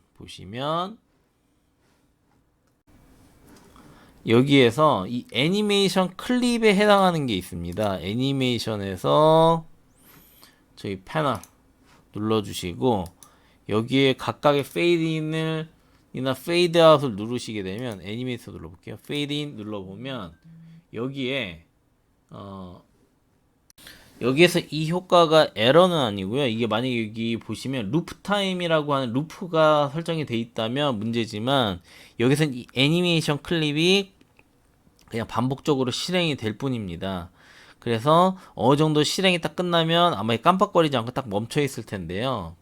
여기에서 이 애니메이션 클립에 해당하는 게 있습니다. 애니메이션에서 저희 패널 눌러주시고 여기에 각각의 페이드 인을 이나 페이드 아웃을 누르시게 되면 애니메이터 눌러볼게요. 페이드 인 눌러보면 여기에 여기에서 이 효과가 에러는 아니고요. 이게 만약에 여기 보시면 루프 타임이라고 하는 루프가 설정이 돼 있다면 문제지만 여기서는 이 애니메이션 클립이 그냥 반복적으로 실행이 될 뿐입니다. 그래서 어느 정도 실행이 딱 끝나면 아마 깜빡거리지 않고 딱 멈춰 있을 텐데요.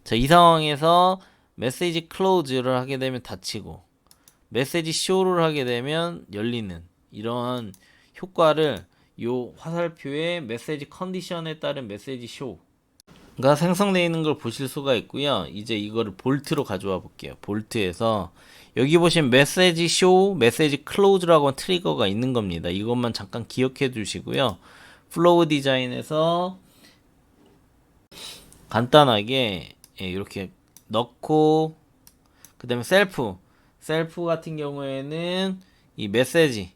자, 이 상황에서 메시지 클로즈를 하게 되면 닫히고 메시지 쇼를 하게 되면 열리는 이런 효과를 요 화살표의 메시지 컨디션에 따른 메시지 쇼가 생성되어 있는 걸 보실 수가 있고요. 이제 이거를 볼트로 가져와 볼게요. 볼트에서 여기 보시면 메시지 쇼, 메시지 클로즈라고 하는 트리거가 있는 겁니다. 이것만 잠깐 기억해 두시고요. 플로우 디자인에서 간단하게 이렇게 넣고 그 다음에 셀프 같은 경우에는 이 메시지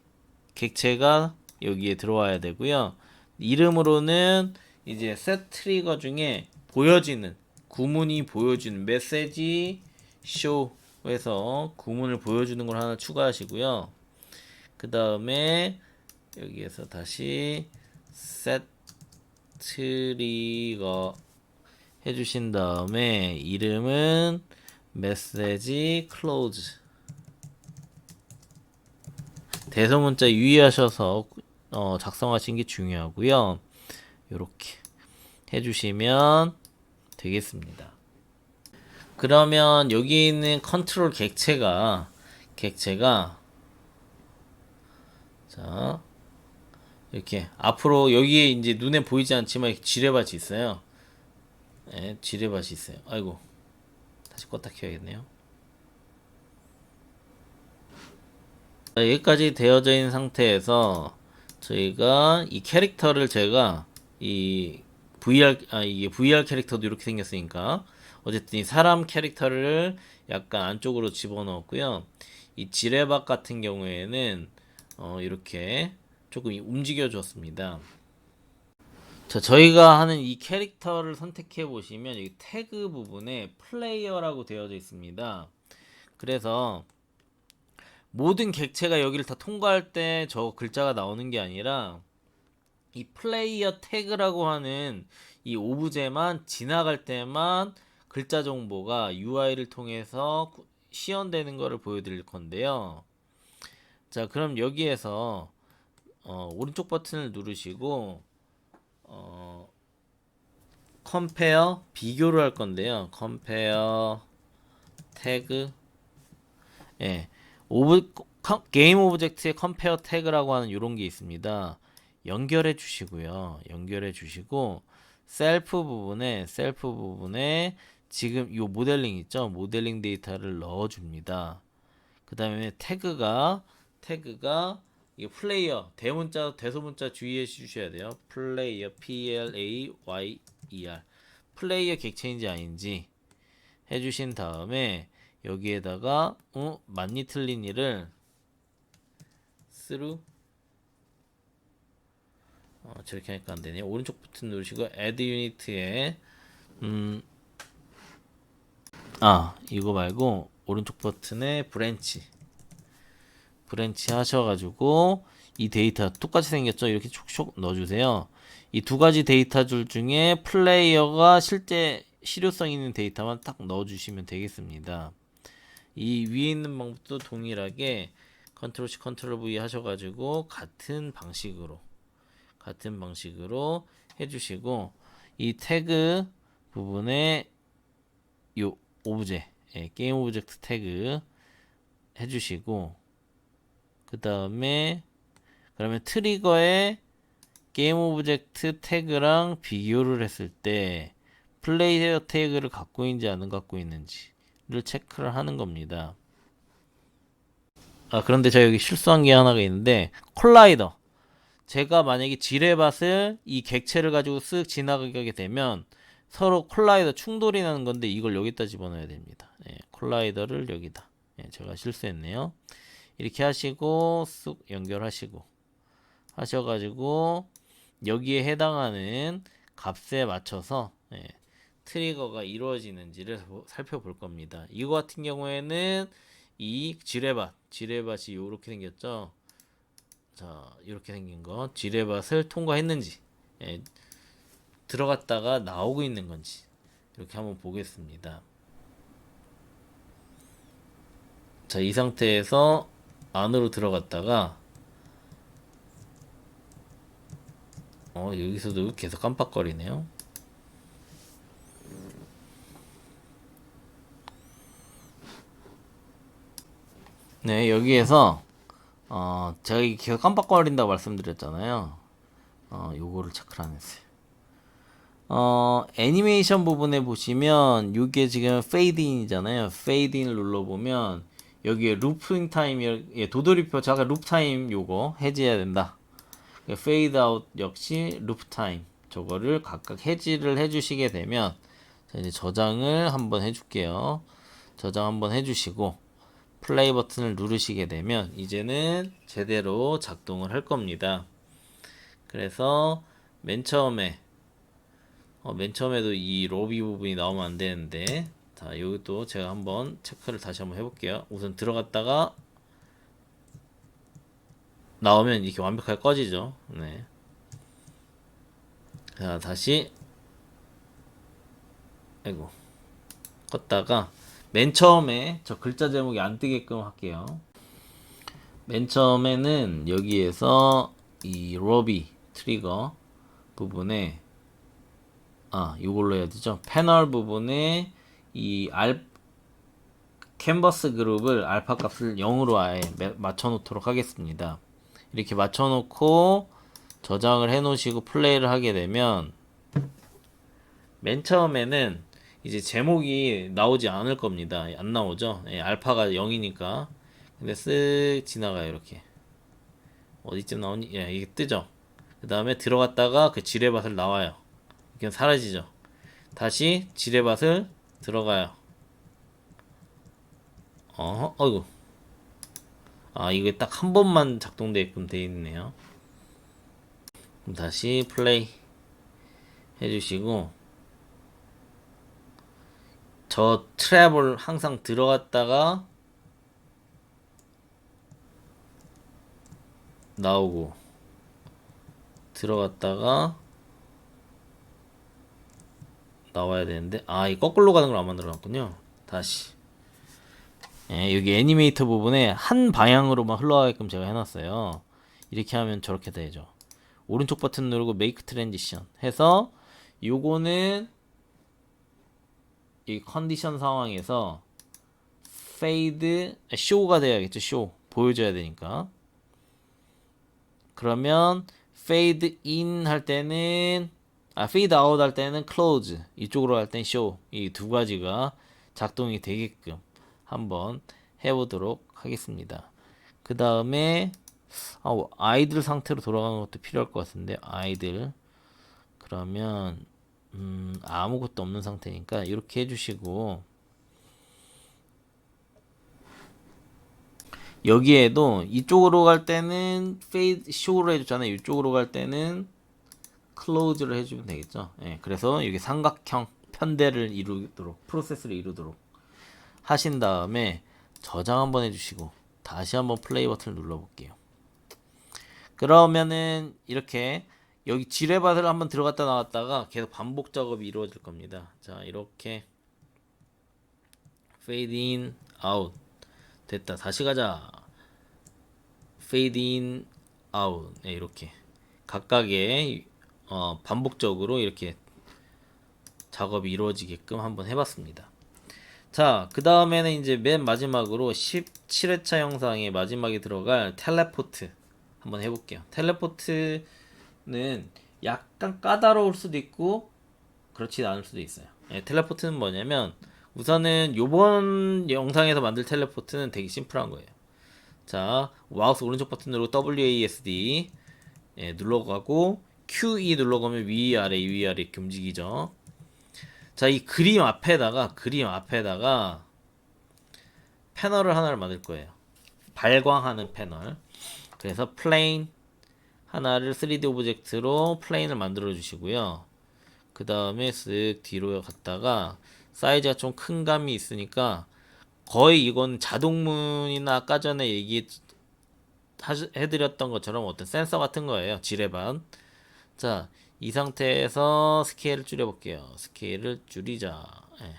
객체가 여기에 들어와야 되고요. 이름으로는 이제 셋 트리거 중에 보여지는 구문이 보여주는 메시지 쇼에서 구문을 보여주는 걸 하나 추가하시고요. 그 다음에 여기에서 다시 셋 트리거 해주신 다음에 이름은 메시지 클로즈, 대소문자 유의하셔서 작성하신 게 중요하고요. 이렇게 해주시면 되겠습니다. 그러면 여기 있는 컨트롤 객체가 자 이렇게 앞으로 여기에 이제 눈에 보이지 않지만 이렇게 지뢰밭이 있어요. 네, 지뢰밭이 있어요. 아이고, 다시 껐다 켜야겠네요. 자, 여기까지 되어져 있는 상태에서 저희가 이 캐릭터를 제가 이 이게 VR 캐릭터도 이렇게 생겼으니까 어쨌든 이 사람 캐릭터를 약간 안쪽으로 집어넣었고요. 이 지뢰박 같은 경우에는 이렇게 조금 움직여 줬습니다. 자, 저희가 하는 이 캐릭터를 선택해 보시면 이 태그 부분에 플레이어라고 되어져 있습니다. 그래서 모든 객체가 여기를 다 통과할 때 저 글자가 나오는 게 아니라 이 플레이어 태그라고 하는 이 오브제만 지나갈 때만 글자 정보가 UI를 통해서 시연되는 것을 보여드릴 건데요. 자, 그럼 여기에서 오른쪽 버튼을 누르시고 컴페어 비교를 할 건데요. 컴페어 태그 예. 게임 오브젝트의 컴페어 태그라고 하는 이런 게 있습니다. 연결해 주시고요. 연결해 주시고 셀프 부분에 지금 이 모델링 있죠? 모델링 데이터를 넣어 줍니다. 그다음에 태그가 이 플레이어 대문자 대소문자 주의해 주셔야 돼요. 플레이어 PLAYER 플레이어 객체인지 아닌지 해 주신 다음에 여기에다가 맞니 틀리니를 through 저렇게 하니까 안 되네. 오른쪽 버튼 누르시고 add unit에 이거 말고 오른쪽 버튼에 브랜치 하셔가지고 이 데이터 똑같이 생겼죠? 이렇게 촉촉 넣어주세요. 이 두 가지 데이터 줄 중에 플레이어가 실제 실효성 있는 데이터만 딱 넣어주시면 되겠습니다. 이 위에 있는 방법도 동일하게 컨트롤 C 컨트롤 V 하셔가지고 같은 방식으로 해주시고 이 태그 부분에 요 오브제 게임 오브젝트 태그 해주시고 그 다음에 그러면 트리거에 게임 오브젝트 태그랑 비교를 했을 때 플레이어 태그를 갖고 있는지 안 갖고 있는지를 체크를 하는 겁니다. 그런데 제가 여기 실수한 게 하나가 있는데 콜라이더 제가 만약에 지뢰밭을 이 객체를 가지고 쓱 지나가게 되면 서로 콜라이더 충돌이 나는 건데 이걸 여기다 집어넣어야 됩니다. 콜라이더를 여기다. 제가 실수했네요. 이렇게 하시고 쑥 연결하시고 하셔가지고 여기에 해당하는 값에 맞춰서 트리거가 이루어지는지를 살펴볼 겁니다. 이거 같은 경우에는 이 지뢰밭이 이렇게 생겼죠. 자, 이렇게 생긴 거 지뢰밭을 통과했는지 들어갔다가 나오고 있는 건지 이렇게 한번 보겠습니다. 자, 이 상태에서 안으로 들어갔다가 여기서도 계속 깜빡거리네요. 네, 여기에서 제가 계속 깜빡거린다고 말씀드렸잖아요. 요거를 체크를 안 했어요. 애니메이션 부분에 보시면 이게 지금 페이드인이잖아요. 페이드인을 눌러보면 여기에 루핑 타임 도돌이표 자가 루프 타임 요거 해지해야 된다. 페이드 아웃 역시 루프 타임 저거를 각각 해지를 해주시게 되면 자, 이제 저장을 한번 해줄게요. 저장 한번 해주시고 플레이 버튼을 누르시게 되면 이제는 제대로 작동을 할 겁니다. 그래서 맨 처음에도 이 로비 부분이 나오면 안 되는데 자, 여기도 제가 한번 체크를 다시 한번 해볼게요. 우선 들어갔다가 나오면 이렇게 완벽하게 꺼지죠. 네. 자, 다시 껐다가 맨 처음에 저 글자 제목이 안 뜨게끔 할게요. 맨 처음에는 여기에서 이 로비 트리거 부분에 이걸로 해야 되죠. 패널 부분에 이 캔버스 그룹을 알파 값을 0으로 아예 맞춰 놓도록 하겠습니다. 이렇게 맞춰 놓고 저장을 해 놓으시고 플레이를 하게 되면 맨 처음에는 이제 제목이 나오지 않을 겁니다. 안 나오죠. 알파가 0이니까. 근데 쓱 지나가요. 이렇게 어디쯤 나오니? 이게 뜨죠. 그 다음에 들어갔다가 그 지뢰밭을 나와요. 이렇게 사라지죠. 다시 지뢰밭을 들어가요. 어이구. 이게 딱 한 번만 작동되게끔 돼 있네요. 그럼 다시 플레이 해주시고 저 트랩을 항상 들어갔다가 나오고 들어갔다가 나와야 되는데 이 거꾸로 가는 걸 안 만들어놨군요. 다시 여기 애니메이터 부분에 한 방향으로만 흘러가게끔 제가 해놨어요. 이렇게 하면 저렇게 되죠. 오른쪽 버튼 누르고 메이크 트랜지션 해서 요거는 이 컨디션 상황에서 fade show가 돼야겠죠. show 보여줘야 되니까. 그러면 fade in 할 때는 fade out 할 때는 close 이쪽으로 할 땐 show 이 두 가지가 작동이 되게끔 한번 해보도록 하겠습니다. 그 다음에 아이들 상태로 돌아가는 것도 필요할 것 같은데 아이들 그러면 아무것도 없는 상태니까 이렇게 해주시고 여기에도 이쪽으로 갈 때는 fade show로 해줬잖아요. 이쪽으로 갈 때는 close를 해주면 되겠죠. 예, 그래서 여기 삼각형 편대를 이루도록 프로세스를 이루도록 하신 다음에 저장 한번 해주시고 다시 한번 플레이 버튼을 눌러볼게요. 그러면은 이렇게 여기 지뢰밭을 한번 들어갔다 나왔다가 계속 반복 작업이 이루어질 겁니다. 자 이렇게 fade in out 됐다. 다시 가자. fade in out 네, 이렇게 각각의 반복적으로 이렇게 작업이 이루어지게끔 한번 해봤습니다. 자, 그 다음에는 이제 맨 마지막으로 17회차 영상의 마지막에 들어갈 텔레포트 한번 해볼게요. 텔레포트는 약간 까다로울 수도 있고 그렇지 않을 수도 있어요. 예, 텔레포트는 뭐냐면 우선은 요번 영상에서 만들 텔레포트는 되게 심플한 거예요. 자, 마우스 오른쪽 버튼으로 WASD 눌러가고 QE 눌러가면 위아래 이렇게 움직이죠. 자, 이 그림 앞에다가 패널을 하나를 만들 거예요. 발광하는 패널. 그래서 플레인 하나를 3D 오브젝트로 플레인을 만들어 주시고요. 그 다음에 쓱 뒤로 갔다가 사이즈가 좀 큰 감이 있으니까 거의 이건 자동문이나 아까 전에 해드렸던 것처럼 어떤 센서 같은 거예요. 지뢰반. 자, 이 상태에서 스케일을 줄여볼게요. 스케일을 줄이자. 예.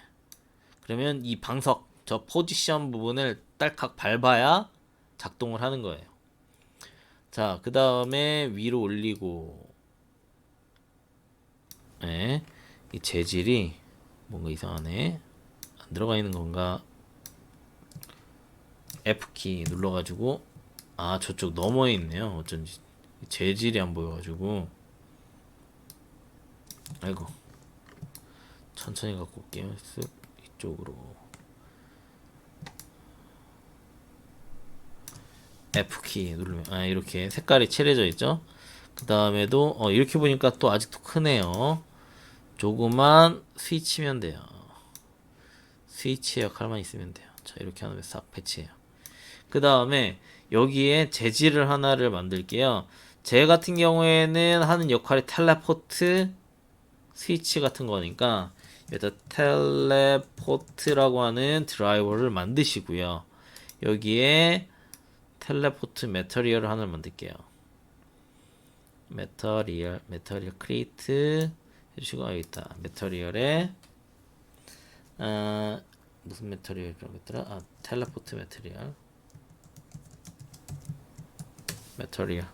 그러면 이 방석, 저 포지션 부분을 딸칵 밟아야 작동을 하는 거예요. 자, 그 다음에 위로 올리고, 예. 이 재질이 뭔가 이상하네. 안 들어가 있는 건가? F키 눌러가지고, 저쪽 너머에 있네요. 어쩐지. 재질이 안 보여가지고. 아이고. 천천히 갖고 올게요. 쓱 이쪽으로. F키 누르면 이렇게 색깔이 칠해져 있죠. 그 다음에도 이렇게 보니까 또 아직도 크네요. 조그만 스위치면 돼요. 스위치 역할만 있으면 돼요. 자 이렇게 하면 싹 배치해요. 그 다음에 여기에 재질을 하나를 만들게요. 제 같은 경우에는 하는 역할이 텔레포트 스위치 같은 거니까 여기다 텔레포트라고 하는 드라이버를 만드시고요. 여기에 텔레포트 매터리얼을 하나 만들게요. 매터리얼 크리에이트 해주시고 여기 있다. 매터리얼에 무슨 매터리얼이라고 했더라? 텔레포트 매터리얼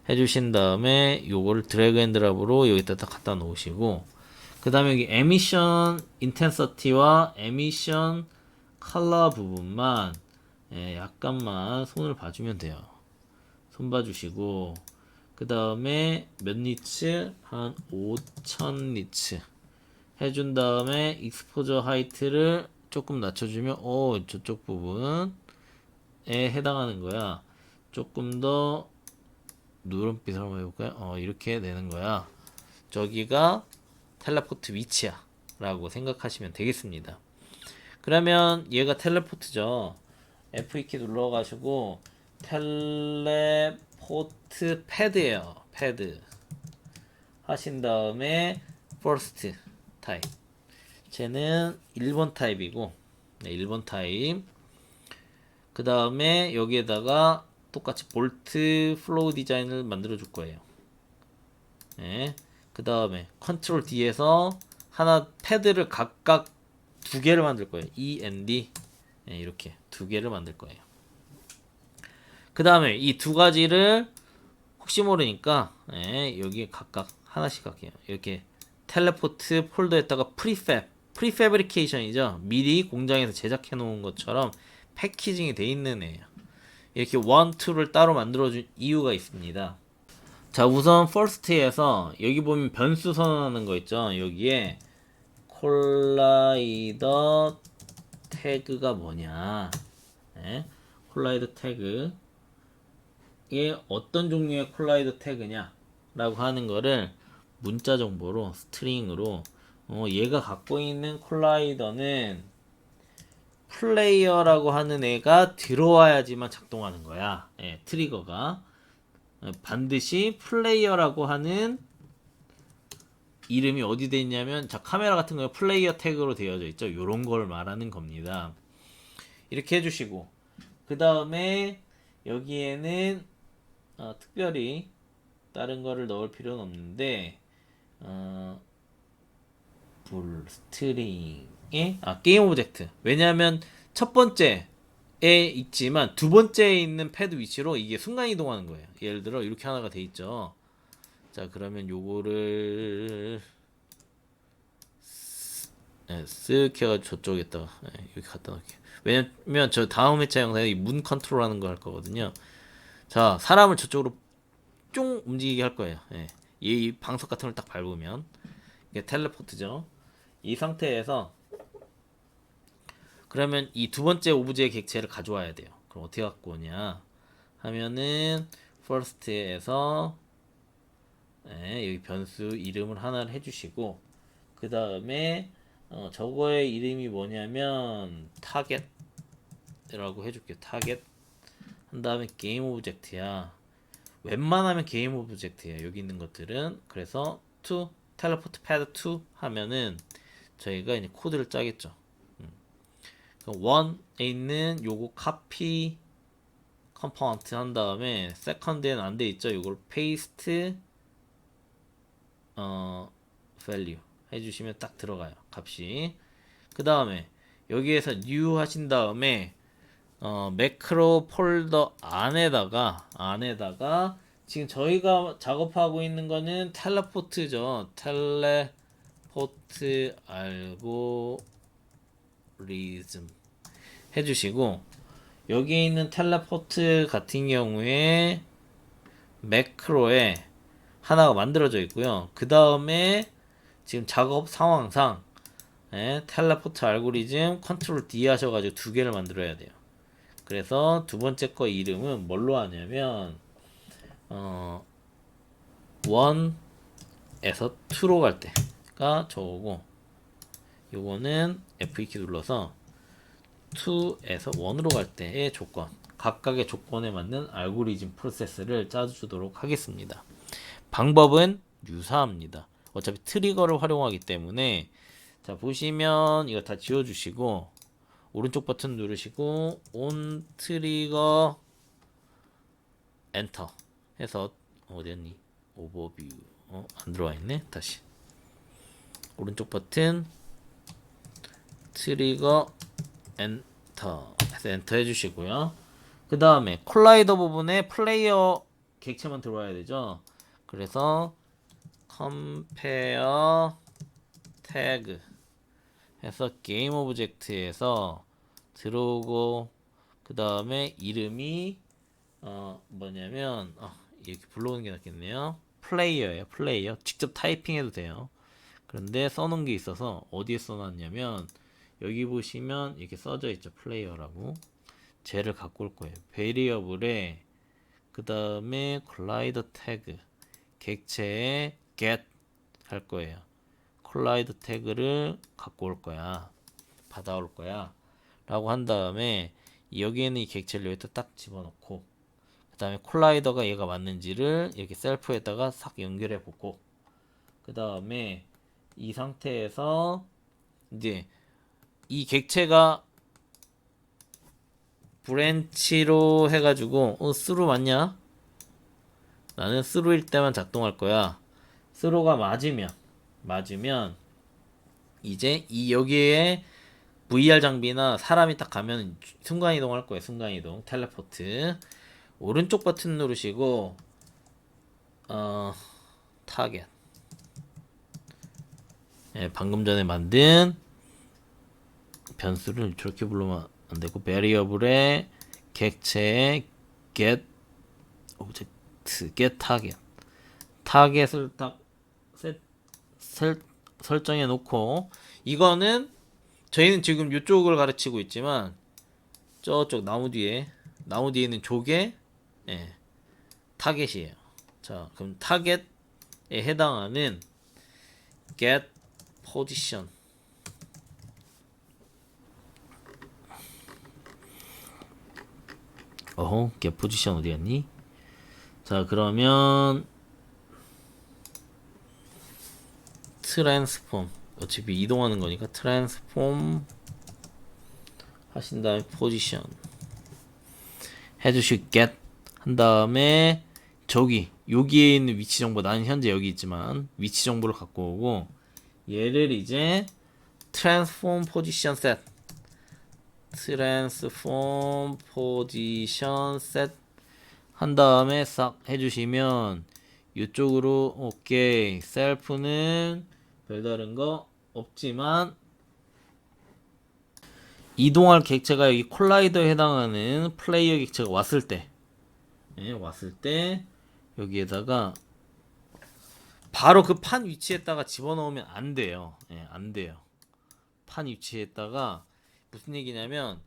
해주신 다음에 요거를 드래그 앤 드랍으로 여기다 딱 갖다 놓으시고 그 다음에 여기 에미션 인텐서티와 에미션 컬러 부분만 약간만 손을 봐주면 돼요. 손 봐주시고 그 다음에 몇 니츠? 한 5000 니츠 해준 다음에 익스포저 하이트를 조금 낮춰주면 저쪽 부분에 해당하는 거야. 조금 더 누런빛을 한번 해볼까요? 이렇게 되는 거야. 저기가 텔레포트 위치야 라고 생각하시면 되겠습니다. 그러면 얘가 텔레포트죠. F2키 눌러가지고 텔레포트 패드예요. 패드 하신 다음에 first 타입 쟤는 1번 타입이고 1번 타입 그 다음에 여기에다가 똑같이 볼트 플로우 디자인을 만들어 줄 거예요. 그 다음에 컨트롤 D에서 하나 패드를 각각 두 개를 만들 거예요. E and D 이렇게 두 개를 만들 거예요. 그 다음에 이 두 가지를 혹시 모르니까 여기에 각각 하나씩 할게요. 이렇게 텔레포트 폴더에다가 프리팹 프리패브리케이션이죠. 미리 공장에서 제작해 놓은 것처럼 패키징이 돼 있는 애예요. 이렇게 1, 2를 따로 만들어준 이유가 있습니다. 자, 우선 first에서 여기 보면 변수 선언하는 거 있죠. 여기에 콜라이더 태그가 뭐냐. 네? 콜라이더 태그 이게 어떤 종류의 콜라이더 태그냐 라고 하는 거를 문자 정보로 스트링으로 얘가 갖고 있는 콜라이더는 플레이어라고 하는 애가 들어와야지만 작동하는 거야. 예, 트리거가 반드시 플레이어라고 하는 이름이 어디 돼 있냐면, 자, 카메라 같은 거에 플레이어 태그로 되어져 있죠. 요런 걸 말하는 겁니다. 이렇게 해주시고, 그 다음에 여기에는 특별히 다른 거를 넣을 필요는 없는데 스트링에 게임 오브젝트, 왜냐하면 첫 번째에 있지만 두 번째에 있는 패드 위치로 이게 순간 이동하는 거예요. 예를 들어 이렇게 하나가 돼 있죠. 자, 그러면 요거를 쓱 해가지고 저쪽에다가 여기 갖다 놓을게요. 왜냐면 저 다음 회차 영상에 문 컨트롤 하는 거 할 거거든요. 자, 사람을 저쪽으로 쫑 움직이게 할 거예요. 예. 이 방석 같은 걸 딱 밟으면 이게 텔레포트죠. 이 상태에서 그러면 이 두 번째 오브제의 객체를 가져와야 돼요. 그럼 어떻게 갖고 오냐 하면은 first에서 여기 변수 이름을 하나를 해주시고, 그 다음에 저거의 이름이 뭐냐면 타겟이라고 해줄게요. 타겟 한 다음에 게임 오브젝트야. 웬만하면 게임 오브젝트예요. 여기 있는 것들은. 그래서 to 텔레포트 패드 2 하면은 저희가 이제 코드를 짜겠죠. 1에 있는 요거 카피 컴포넌트 한 다음에 세컨드에는 안 돼 있죠. 요걸 페이스트 value 해주시면 딱 들어가요. 값이. 그 다음에 여기에서 new 하신 다음에 매크로 폴더 안에다가 지금 저희가 작업하고 있는 거는 텔레포트죠. 텔레포트 알고리즘 해주시고, 여기 있는 텔레포트 같은 경우에 매크로에 하나가 만들어져 있고요. 그 다음에 지금 작업 상황상 텔레포트 알고리즘 컨트롤 D 하셔가지고 두 개를 만들어야 돼요. 그래서 두 번째 거 이름은 뭘로 하냐면 1에서 2로 갈 때가 저거고, 요거는 F2키 눌러서 2에서 1으로 갈 때의 조건, 각각의 조건에 맞는 알고리즘 프로세스를 짜주도록 하겠습니다. 방법은 유사합니다. 어차피 트리거를 활용하기 때문에. 자, 보시면 이거 다 지워주시고 오른쪽 버튼 누르시고 on 트리거 엔터 해서 어디였니? 오버뷰 안 들어와 있네. 다시 오른쪽 버튼 트리거 엔터 해서 엔터 해주시고요. 그 다음에 콜라이더 부분에 플레이어 객체만 들어와야 되죠. 그래서 컴페어 태그 해서 게임 오브젝트에서 들어오고, 그 다음에 이름이 뭐냐면 이렇게 불러오는 게 낫겠네요. 플레이어예요. 플레이어. 직접 타이핑해도 돼요. 그런데 써놓은 게 있어서 어디에 써놨냐면 여기 보시면 이렇게 써져 있죠. 플레이어라고. 쟤를 갖고 올 거예요. 베리어블에 그 다음에 콜라이더 태그 객체에 get 할 거예요. 콜라이더 태그를 갖고 올 거야. 받아올 거야. 라고 한 다음에 여기에는 이 객체를 여기다 딱 집어넣고, 그 다음에 콜라이더가 얘가 맞는지를 이렇게 셀프에다가 싹 연결해 보고, 그 다음에 이 상태에서 이제 이 객체가 브랜치로 해가지고 스루 맞냐? 나는 스루일 때만 작동할 거야. 스루가 맞으면 이제 이 여기에 VR 장비나 사람이 딱 가면 순간이동 할 거예요. 순간이동 텔레포트. 오른쪽 버튼 누르시고 타겟 방금 전에 만든 변수를 저렇게 부르면 안 되고 variable의 객체에 get object, get target, 타겟을 딱 설정해 놓고, 이거는 저희는 지금 이쪽을 가르치고 있지만 저쪽 나무 뒤에 있는 조개, 예, 타겟이에요. 자, 그럼 타겟에 해당하는 get position, get position 어디 갔니? 자, 그러면 트랜스폼, 어차피 이동하는 거니까 트랜스폼 하신 다음에 포지션 해주시고 get 한 다음에 여기에 있는 위치 정보, 나는 현재 여기 있지만 위치 정보를 갖고 오고, 얘를 이제 transform position set 한 다음에 싹 해주시면 이쪽으로 오케이. 셀프는 별다른 거 없지만 이동할 객체가 여기 콜라이더에 해당하는 플레이어 객체가 왔을 때, 예, 왔을 때 여기에다가 바로 그 판 위치에다가 집어넣으면 안 돼요. 예, 안 돼요. 판 위치에다가 무슨 얘기냐면,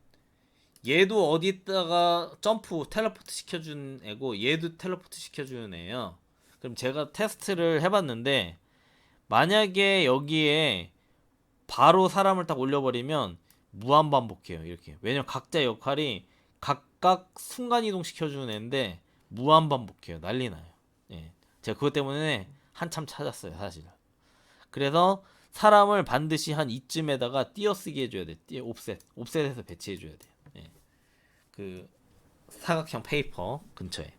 얘도 어디다가 점프 텔레포트 시켜준 애고 얘도 텔레포트 시켜주는 애예요. 그럼 제가 테스트를 해봤는데, 만약에 여기에 바로 사람을 딱 올려버리면 무한 반복해요. 이렇게. 왜냐면 각자 역할이 각각 순간 이동 시켜주는 애인데 무한 반복해요. 난리 나요. 예. 제가 그것 때문에 한참 찾았어요, 사실. 그래서 사람을 반드시 한 이쯤에다가 띄어쓰기 해줘야 돼. 옵셋해서 배치해줘야 돼. 예. 그 사각형 페이퍼 근처에.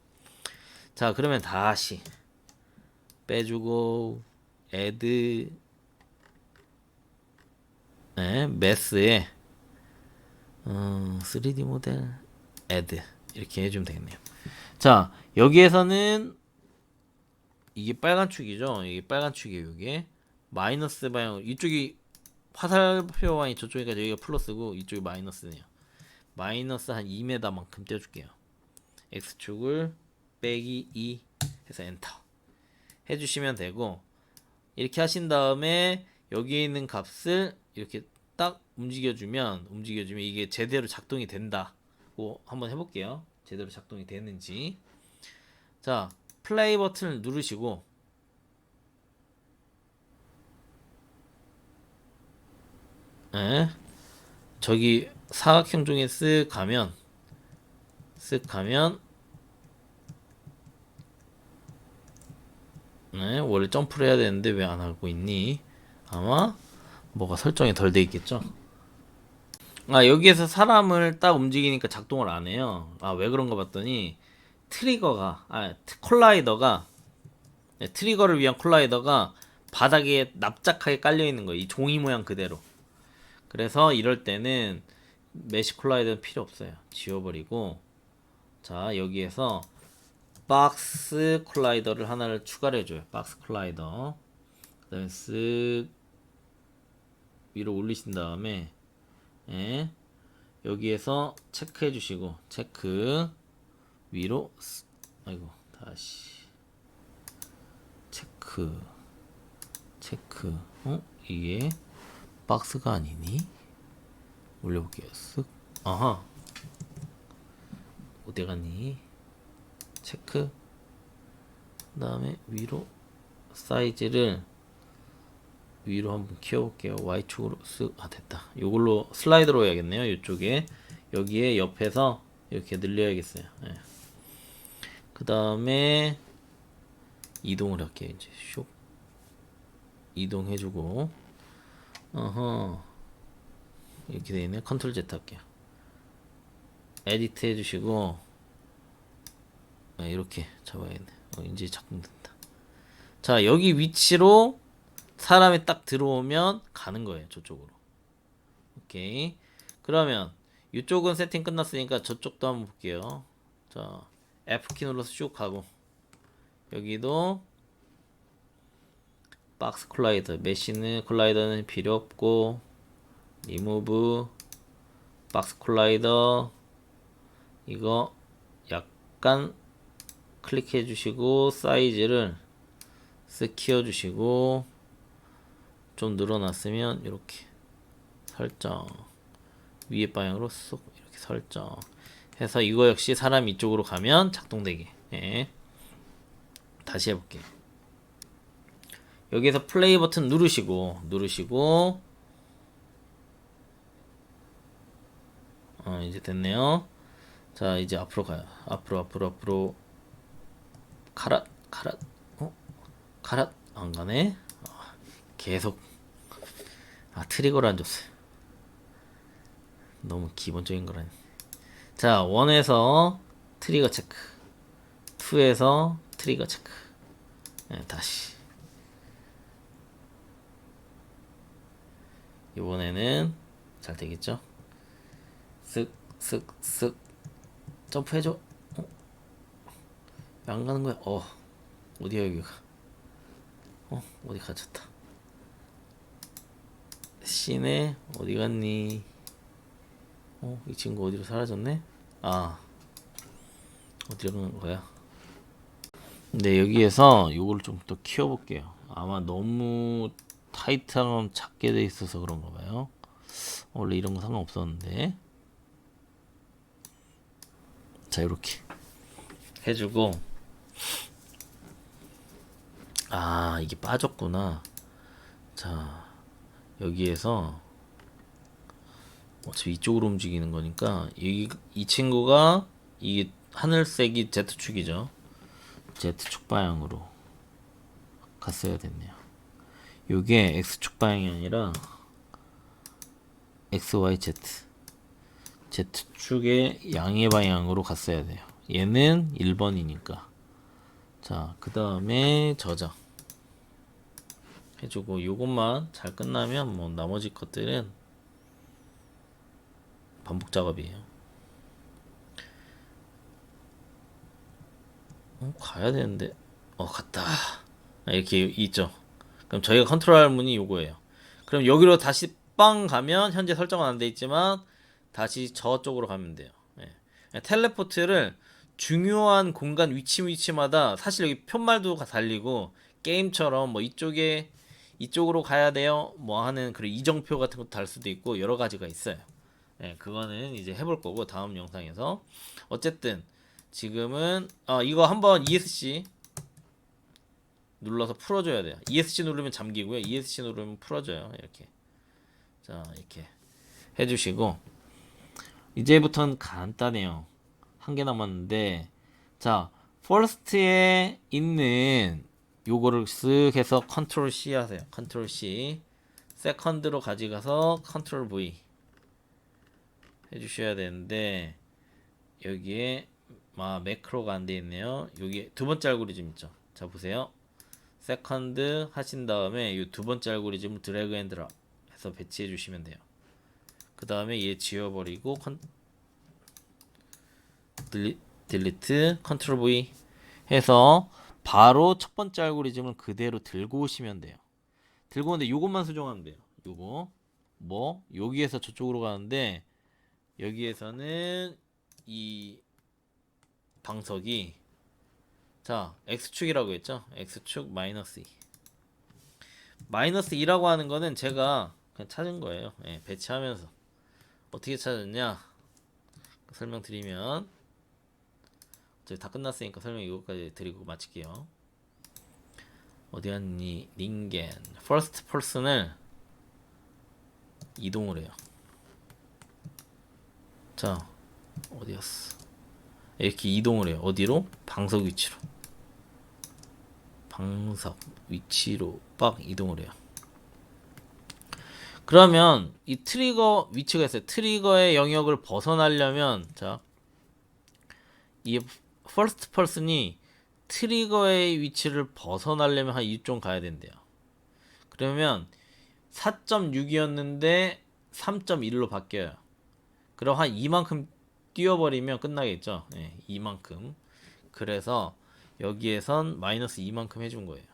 자, 그러면 다시 빼주고 add, 네, 매스에 3D 모델 add 이렇게 해주면 되겠네요. 자, 여기에서는 이게 빨간 축이죠. 이게 빨간 축이에요. 이게 마이너스 방향, 이쪽이 화살표 방향이 저쪽이니까 여기가 플러스고 이쪽이 마이너스네요. 마이너스 한 2m만큼 떼줄게요. x축을 빼기 2 해서 엔터 해주시면 되고, 이렇게 하신 다음에 여기 있는 값을 이렇게 딱 움직여주면 이게 제대로 작동이 된다고 한번 해볼게요. 제대로 작동이 되는지. 자, 플레이 버튼을 누르시고, 예, 저기 사각형 중에 쓱 가면 네, 원래 점프를 해야 되는데 왜 안 하고 있니? 아마 뭐가 설정이 덜 돼 있겠죠. 아, 여기에서 사람을 딱 움직이니까 작동을 안 해요. 아, 왜 그런가 봤더니 콜라이더가, 네, 트리거를 위한 콜라이더가 바닥에 납작하게 깔려 있는 거예요. 이 종이 모양 그대로. 그래서 이럴 때는 메시 콜라이더는 필요 없어요. 지워버리고, 자, 여기에서 박스 콜라이더를 하나를 추가를 해줘요. 박스 콜라이더. 그 다음에 쓱 위로 올리신 다음에, 예, 여기에서 체크해 주시고, 체크 위로, 아이고, 다시 체크, 이게 박스가 아니니? 올려볼게요. 쓱, 아하, 어디 갔니? 체크, 그 다음에 위로 사이즈를 위로 한번 키워볼게요. Y축으로 쓱, 됐다. 요걸로 슬라이드로 해야겠네요. 이쪽에, 여기에 옆에서 이렇게 늘려야겠어요. 예. 그 다음에 이동을 할게요. 이제 슉 이동해주고, 이렇게 되어있네. 컨트롤 Z 할게요. 에디트 해주시고, 이렇게 잡아야겠네. 이제 작동된다. 자, 여기 위치로 사람이 딱 들어오면 가는 거예요. 저쪽으로. 오케이. 그러면 이쪽은 세팅 끝났으니까 저쪽도 한번 볼게요. 자, F키 눌러서 쭉 가고, 여기도 박스 콜라이더, 메시는 콜라이더는 필요 없고, 리무브, 박스 콜라이더 이거 약간 클릭해 주시고 사이즈를 쓱 키워 주시고 좀 늘어났으면 이렇게 설정 위에 방향으로 쏙 이렇게 설정 해서 이거 역시 사람 이쪽으로 가면 작동되게. 예. 다시 해볼게요. 여기에서 플레이 버튼 누르시고 이제 됐네요. 자 이제 앞으로 가요. 앞으로 카랏 카랏 안 가네. 계속 트리거를 안 줬어요. 너무 기본적인 거라니. 자 1에서 트리거 체크 2에서 트리거 체크. 네, 다시 이번에는 잘 되겠죠? 쓱 점프해줘. 안 가는 거야. 어디야 여기가? 어디 갇혔다. 씨네 어디 갔니? 이 친구 어디로 사라졌네? 어디로 가는 거야? 근데 여기에서 요거를 좀 더 키워볼게요. 아마 너무 타이트하고 작게 돼 있어서 그런가 봐요. 원래 이런 거 상관없었는데. 자 이렇게 해주고 이게 빠졌구나. 자 여기에서 어차피 이쪽으로 움직이는 거니까 이 친구가 이게 하늘색이 Z축이죠. Z축 방향으로 갔어야 됐네요. 요게 X축 방향이 아니라 XYZ Z축의 양의 방향으로 갔어야 돼요. 얘는 1번이니까. 자, 그 다음에 저장 해주고 요것만 잘 끝나면 뭐 나머지 것들은 반복 작업이에요. 가야 되는데 갔다. 이렇게 있죠. 그럼 저희가 컨트롤할 문이 요거예요. 그럼 여기로 다시 빵 가면 현재 설정은 안 돼 있지만 다시 저쪽으로 가면 돼요. 텔레포트를 중요한 공간 위치마다 사실 여기 편말도 달리고 게임처럼 뭐 이쪽으로 가야 돼요 뭐 하는 그런 이정표 같은 것도 달 수도 있고 여러 가지가 있어요. 그거는 이제 해볼 거고 다음 영상에서. 어쨌든 지금은 이거 한번 ESC 눌러서 풀어줘야 돼요. ESC 누르면 잠기고요. ESC 누르면 풀어져요. 이렇게. 자 이렇게 해주시고 이제부터는 간단해요. 한 개 남았는데 자 퍼스트에 있는 요거를 쓱 해서 컨트롤 C 하세요. 컨트롤 C 세컨드로 가져가서 컨트롤 V 해주셔야 되는데 여기에 매크로가 안 돼 있네요. 여기 두 번째 알고리즘 있죠. 자 보세요. 세컨드 하신 다음에 이 두 번째 알고리즘을 드래그 앤 드랍 해서 배치해 주시면 돼요. 그 다음에 얘 지워버리고 딜리트 컨트롤 V 해서 바로 첫 번째 알고리즘을 그대로 들고 오시면 돼요. 들고 오는데 요것만 수정하면 돼요. 요거 여기에서 저쪽으로 가는데 여기에서는 이 방석이 자 X축이라고 했죠. X축 마이너스 2 마이너스 2라고 하는 거는 제가 그냥 찾은 거예요. 배치하면서 어떻게 찾았냐 설명드리면 이제 다 끝났으니까 설명 이거까지 드리고 마칠게요. 어디 갔니? 닌겐 퍼스트 퍼슨을 이동을 해요. 자 어디였어? 이렇게 이동을 해요. 어디로? 방석 위치로 빡 이동을 해요. 그러면 이 트리거 위치가 있어요. 트리거의 영역을 벗어나려면 이 퍼스트 퍼슨이 트리거의 위치를 벗어나려면 한 이쪽 가야 된대요. 그러면 4.6이었는데 3.1로 바뀌어요. 그럼 한 이만큼 뛰어버리면 끝나겠죠. 이만큼. 그래서 여기에선 마이너스 2만큼 해준 거예요.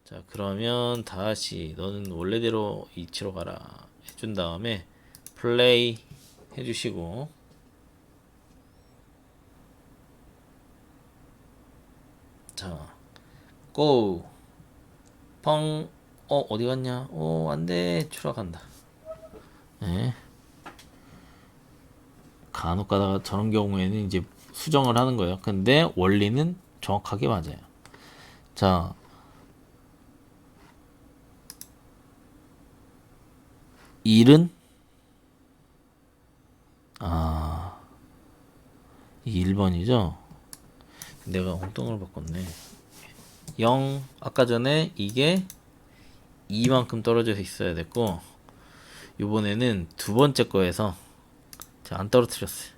자 그러면 다시 너는 원래대로 위치로 가라 해준 다음에 플레이 해주시고 자 고! 펑! 어디 갔냐? 안돼 추락한다. 네. 간혹 가다가 저런 경우에는 이제 수정을 하는 거예요. 근데 원리는 정확하게 맞아요. 자, 일은 1번이죠. 내가 엉뚱을 바꿨네. 0 아까 전에 이게 2만큼 떨어져 있어야 됐고 이번에는 두 번째 거에서 제가 안 떨어뜨렸어요.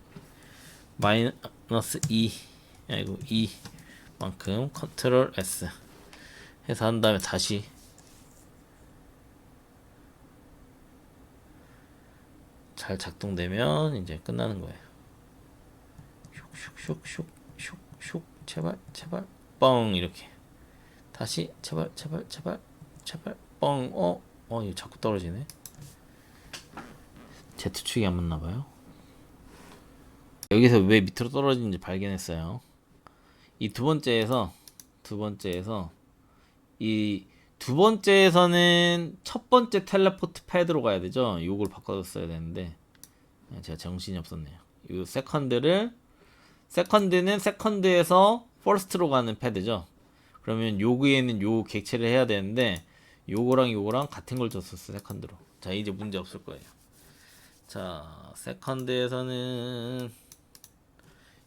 마이너스 2 아이고 2만큼 컨트롤 S 해서 한 다음에 다시 잘 작동되면 이제 끝나는 거예요. 슉슉슉슉슉슉 제발 제발 뻥 이렇게 다시 제발 제발 제발 제발 뻥 이거 자꾸 떨어지네. Z축이 안 맞나봐요. 여기서 왜 밑으로 떨어지는지 발견했어요. 이 두 번째에서 이 두 번째에서는 첫 번째 텔레포트 패드로 가야 되죠. 요걸 바꿔줬어야 되는데 제가 정신이 없었네요. 이 세컨드는 세컨드에서 퍼스트로 가는 패드죠. 그러면 요기에는 요 객체를 해야 되는데 요거랑 같은 걸 줬었어 세컨드로. 자 이제 문제 없을 거예요. 자 세컨드에서는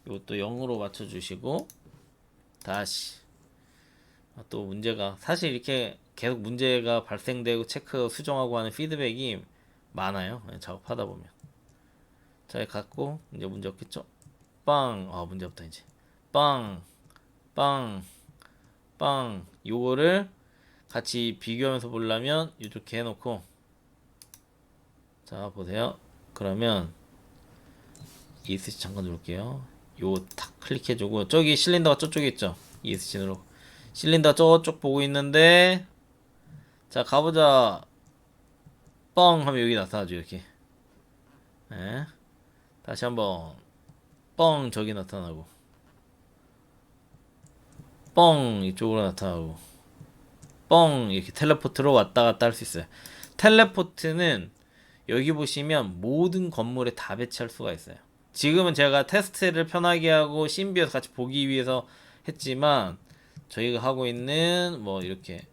이것도 0으로 맞춰주시고 다시 또 문제가 사실 이렇게 계속 문제가 발생되고 체크 수정하고 하는 피드백이 많아요. 작업하다 보면 자 갖고 이제 문제 없겠죠. 빵 문제 없다 이제 빵 요거를 같이 비교하면서 보려면 이렇게 해놓고 자 보세요. 그러면 ESC 잠깐 누를게요. 요 탁 클릭해주고 저기 실린더가 저쪽에 있죠. ESC 누르고 실린더 저쪽 보고 있는데 자 가보자. 뻥 하면 여기 나타나죠 이렇게. 네. 다시 한번 뻥 저기 나타나고 뻥 이쪽으로 나타나고 뻥 이렇게 텔레포트로 왔다 갔다 할 수 있어요. 텔레포트는 여기 보시면 모든 건물에 다 배치할 수가 있어요. 지금은 제가 테스트를 편하게 하고 신비에서 같이 보기 위해서 했지만 저희가 하고 있는 뭐 이렇게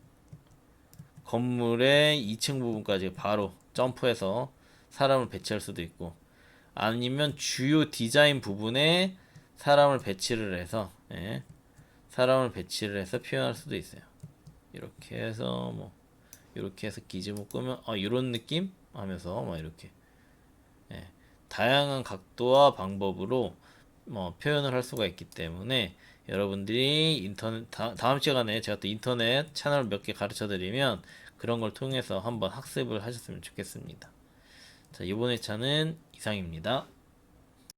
건물의 2층 부분까지 바로 점프해서 사람을 배치할 수도 있고 아니면 주요 디자인 부분에 사람을 배치를 해서 사람을 배치를 해서 표현할 수도 있어요. 이렇게 해서 뭐 이렇게 해서 기지목 끄면 이런 느낌 하면서 뭐 이렇게 다양한 각도와 방법으로 뭐 표현을 할 수가 있기 때문에 여러분들이 인터넷 다음 시간에 제가 또 인터넷 채널 몇 개 가르쳐 드리면 그런 걸 통해서 한번 학습을 하셨으면 좋겠습니다. 자, 이번 회차는 이상입니다.